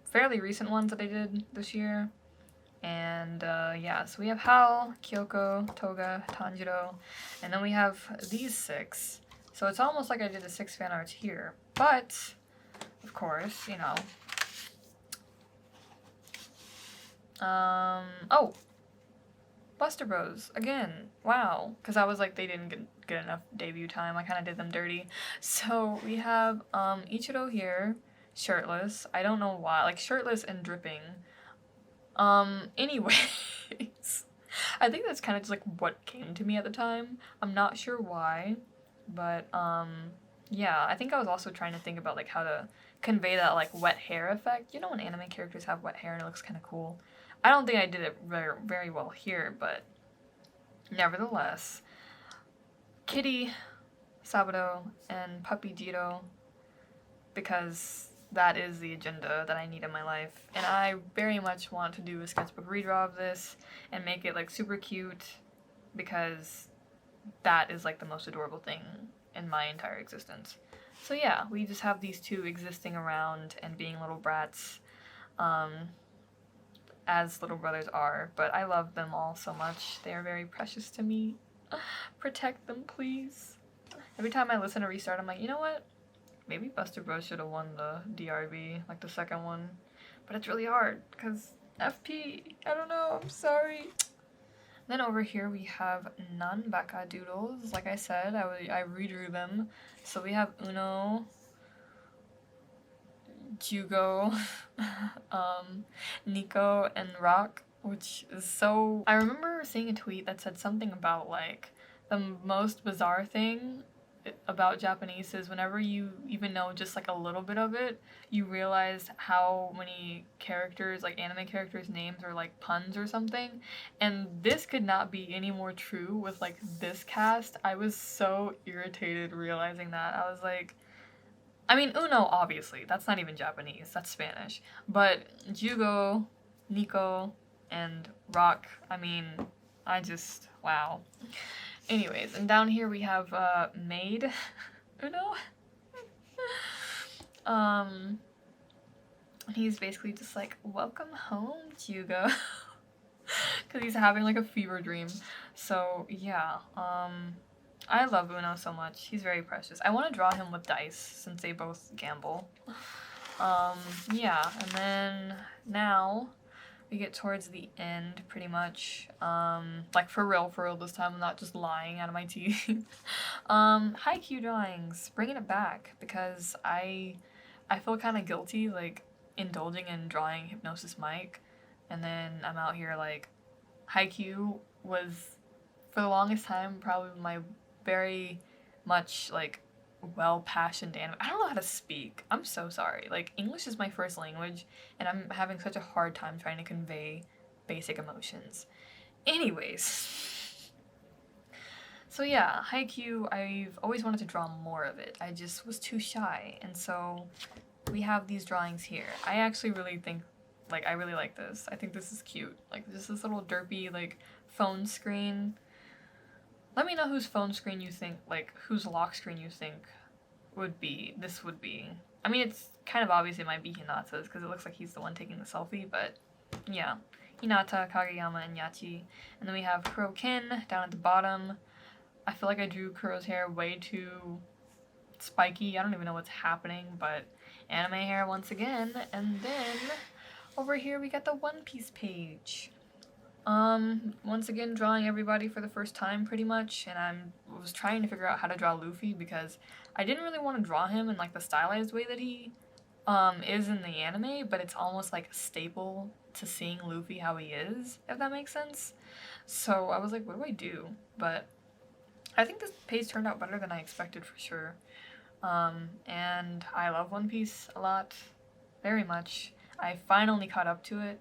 fairly recent ones that I did this year. And yeah, so we have Hal, Kyoko, Toga, Tanjiro, and then we have these 6. So it's almost like I did the 6 fan arts here, but of course, you know. Oh, Buster Bros again. Wow, because I was like they didn't get enough debut time. I kind of did them dirty. So we have Ichiro here, shirtless. I don't know why, like shirtless and dripping. Anyways, I think that's kind of just like what came to me at the time. I'm not sure why, but yeah, I think I was also trying to think about like how to convey that like wet hair effect. You know when anime characters have wet hair and it looks kind of cool. I don't think I did it very, very well here, but nevertheless, Kitty, Sabado, and Puppy Jiro, because that is the agenda that I need in my life. And I very much want to do a sketchbook redraw of this and make it like super cute, because that is like the most adorable thing in my entire existence. So yeah, we just have these two existing around and being little brats, as little brothers are, but I love them all so much. They are very precious to me. Protect them, please. Every time I listen to Restart, I'm like, you know what? Maybe Buster Bros should have won the DRB, like the second one. But it's really hard, because FP, I don't know, I'm sorry. Then over here we have Nanbaka Doodles. Like I said, I redrew them. So we have Uno, Jugo, Nico, and Rock, which is so... I remember seeing a tweet that said something about like the most bizarre thing about Japanese is whenever you even know just like a little bit of it, you realize how many characters, like anime characters' names are like puns or something. And this could not be any more true with like this cast. I was so irritated realizing that. I was like, I mean, Uno, obviously, that's not even Japanese, that's Spanish. But Jugo, Nico, and Rock, I mean, I just, wow. Anyways, and down here we have Maid Uno. He's basically just like, welcome home, Jugo. Because he's having like a fever dream. So yeah, I love Uno so much. He's very precious. I want to draw him with dice since they both gamble. Yeah, and then now we get towards the end pretty much. Like for real this time. I'm not just lying out of my teeth. Haikyuu drawings, bringing it back because I feel kind of guilty like indulging in drawing Hypnosis Mic, and then I'm out here like Haikyuu was for the longest time probably my very much like well-passioned anime. I don't know how to speak. I'm so sorry. Like, English is my first language, and I'm having such a hard time trying to convey basic emotions. Anyways. So yeah, Haikyuu, I've always wanted to draw more of it. I just was too shy, and so we have these drawings here. I actually really think, like, I really like this. I think this is cute. Like, just this little derpy, like, phone screen. Let me know whose phone screen you think, like, whose lock screen you think this would be. I mean, it's kind of obvious it might be Hinata's, because it looks like he's the one taking the selfie, but yeah. Hinata, Kageyama, and Yachi. And then we have Kurokin down at the bottom. I feel like I drew Kuro's hair way too spiky. I don't even know what's happening, but anime hair once again. And then over here we got the One Piece page. Once again drawing everybody for the first time pretty much, and I was trying to figure out how to draw Luffy because I didn't really want to draw him in like the stylized way that he is in the anime, but it's almost like a staple to seeing Luffy how he is, if that makes sense. So I was like, what do I do? But I think this page turned out better than I expected for sure. And I love One Piece a lot, very much. I finally caught up to it.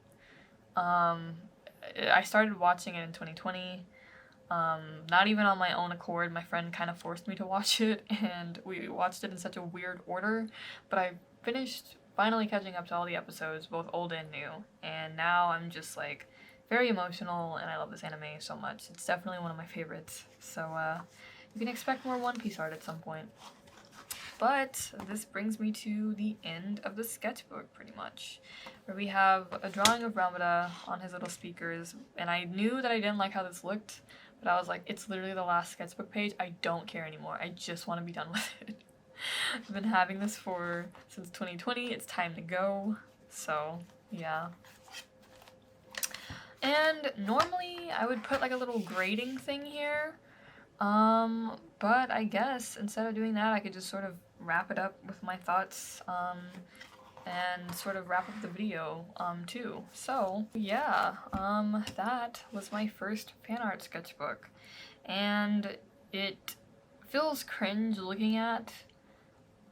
I started watching it in 2020, not even on my own accord. My friend kind of forced me to watch it, and we watched it in such a weird order, but I finished finally catching up to all the episodes, both old and new, and now I'm just like very emotional, and I love this anime so much. It's definitely one of my favorites, so you can expect more One Piece art at some point. But this brings me to the end of the sketchbook, pretty much, where we have a drawing of Ramada on his little speakers, and I knew that I didn't like how this looked, but I was like, it's literally the last sketchbook page. I don't care anymore. I just want to be done with it. I've been having this since 2020. It's time to go. So, yeah. And normally I would put like a little grading thing here, but I guess instead of doing that, I could just sort of wrap it up with my thoughts, and sort of wrap up the video, too. So, yeah, that was my first fan art sketchbook, and it feels cringe looking at,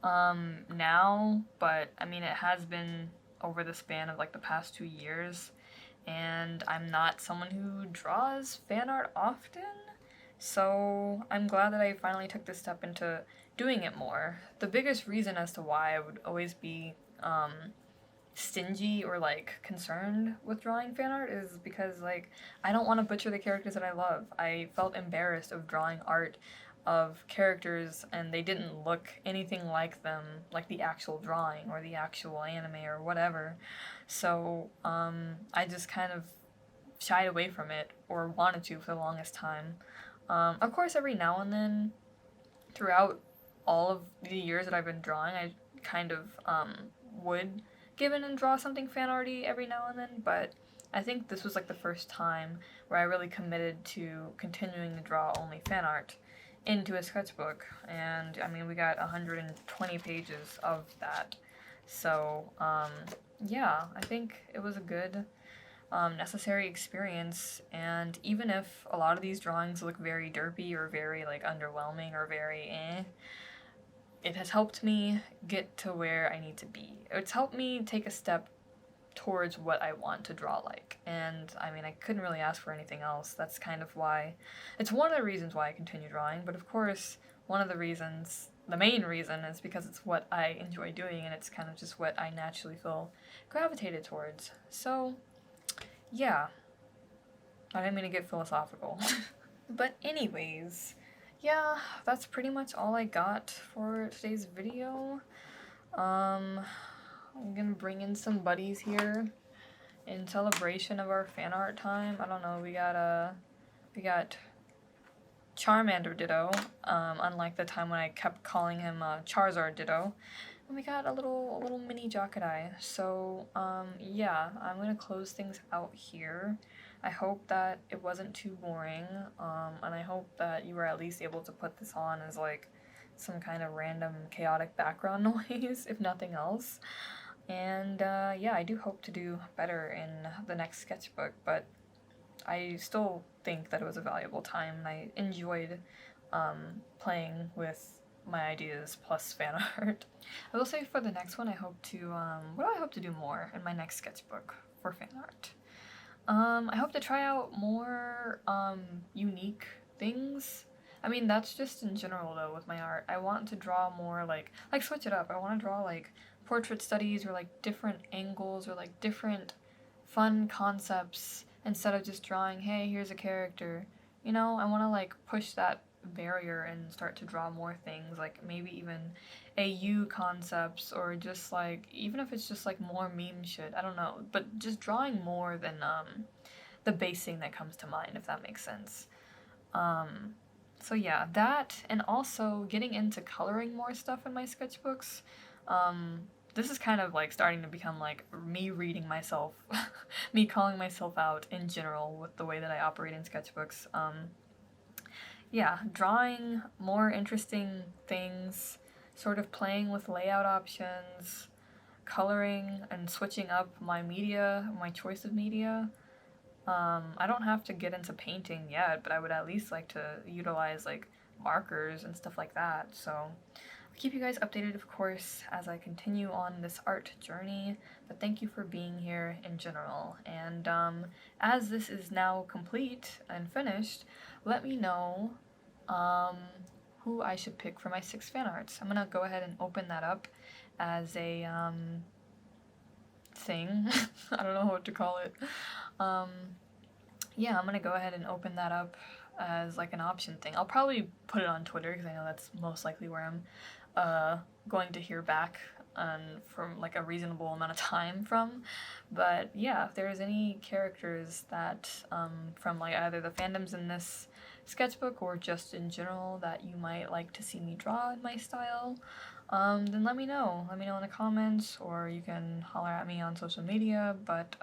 now, but, I mean, it has been over the span of, like, the past 2 years, and I'm not someone who draws fan art often, So I'm glad that I finally took this step into doing it more. The biggest reason as to why I would always be stingy or like concerned with drawing fan art is because like I don't want to butcher the characters that I love. I felt embarrassed of drawing art of characters and they didn't look anything like them, like the actual drawing or the actual anime or whatever. So I just kind of shied away from it or wanted to for the longest time. Of course, every now and then, throughout all of the years that I've been drawing, I kind of would give in and draw something fan arty every now and then, but I think this was like the first time where I really committed to continuing to draw only fan art into a sketchbook, and I mean, we got 120 pages of that. So, yeah, I think it was a good necessary experience, and even if a lot of these drawings look very derpy or very like underwhelming or very it has helped me get to where I need to be. It's helped me take a step towards what I want to draw like, and I mean I couldn't really ask for anything else. That's kind of why, it's one of the reasons why I continue drawing, but of course one of the reasons, the main reason, is because it's what I enjoy doing and it's kind of just what I naturally feel gravitated towards. So yeah, I didn't mean to get philosophical. But anyways, yeah, that's pretty much all I got for today's video. I'm gonna bring in some buddies here in celebration of our fan art time. I don't know, we got Charmander Ditto, unlike the time when I kept calling him Charizard Ditto. And we got a little mini Jokadai. So, yeah, I'm gonna close things out here. I hope that it wasn't too boring, and I hope that you were at least able to put this on as like some kind of random chaotic background noise, if nothing else. And yeah, I do hope to do better in the next sketchbook, but I still think that it was a valuable time, and I enjoyed playing with my ideas plus fan art. I will say for the next one, I hope to, what do I hope to do more in my next sketchbook for fan art? I hope to try out more unique things. I mean, that's just in general though with my art. I want to draw more like switch it up. I want to draw like portrait studies or like different angles or like different fun concepts instead of just drawing, hey, here's a character. You know, I want to like push that barrier and start to draw more things, like maybe even AU concepts, or just like, even if it's just like more meme shit, I don't know, but just drawing more than the base thing that comes to mind, if that makes sense. So yeah, that, and also getting into coloring more stuff in my sketchbooks. This is kind of like starting to become like me reading myself, me calling myself out in general with the way that I operate in sketchbooks. Yeah, drawing more interesting things, sort of playing with layout options, coloring and switching up my media, my choice of media. I don't have to get into painting yet, but I would at least like to utilize like markers and stuff like that. So I'll keep you guys updated, of course, as I continue on this art journey, but thank you for being here in general. And as this is now complete and finished, let me know who I should pick for my 6 fan arts. I'm gonna go ahead and open that up as a thing. I don't know what to call it. Yeah, I'm gonna go ahead and open that up as like an option thing. I'll probably put it on Twitter because I know that's most likely where I'm going to hear back from like a reasonable amount of time from. But yeah, if there's any characters that from like either the fandoms in this sketchbook or just in general that you might like to see me draw in my style, then let me know. Let me know in the comments, or you can holler at me on social media. But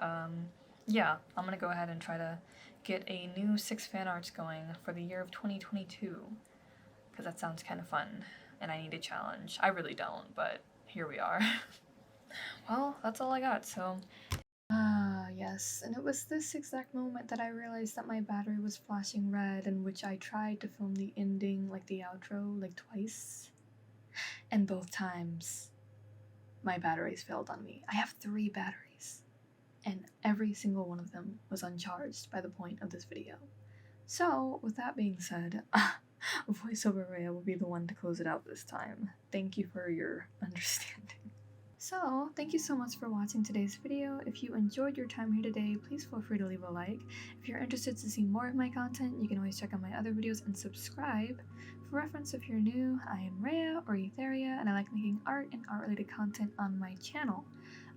yeah, I'm gonna go ahead and try to get a new 6 fan arts going for the year of 2022, because that sounds kind of fun, and I need a challenge. I really don't, but here we are. Well, that's all I got, so... yes, and it was this exact moment that I realized that my battery was flashing red, in which I tried to film the ending, like the outro, like twice. And both times, my batteries failed on me. I have 3 batteries, and every single one of them was uncharged by the point of this video. So, with that being said, voiceover Rhea will be the one to close it out this time. Thank you for your understanding. So, thank you so much for watching today's video. If you enjoyed your time here today, please feel free to leave a like. If you're interested to see more of my content, you can always check out my other videos and subscribe. For reference, if you're new, I am Rhea or Etheria, and I like making art and art-related content on my channel.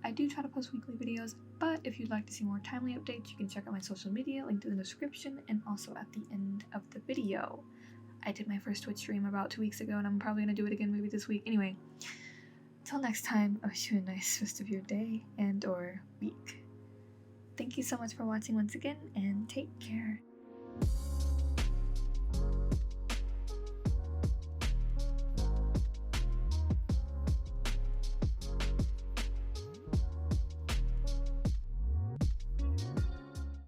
I do try to post weekly videos, but if you'd like to see more timely updates, you can check out my social media, linked in the description, and also at the end of the video. I did my first Twitch stream about 2 weeks ago, and I'm probably going to do it again maybe this week. Anyway, until next time, I wish you a nice rest of your day and or week. Thank you so much for watching once again, and take care.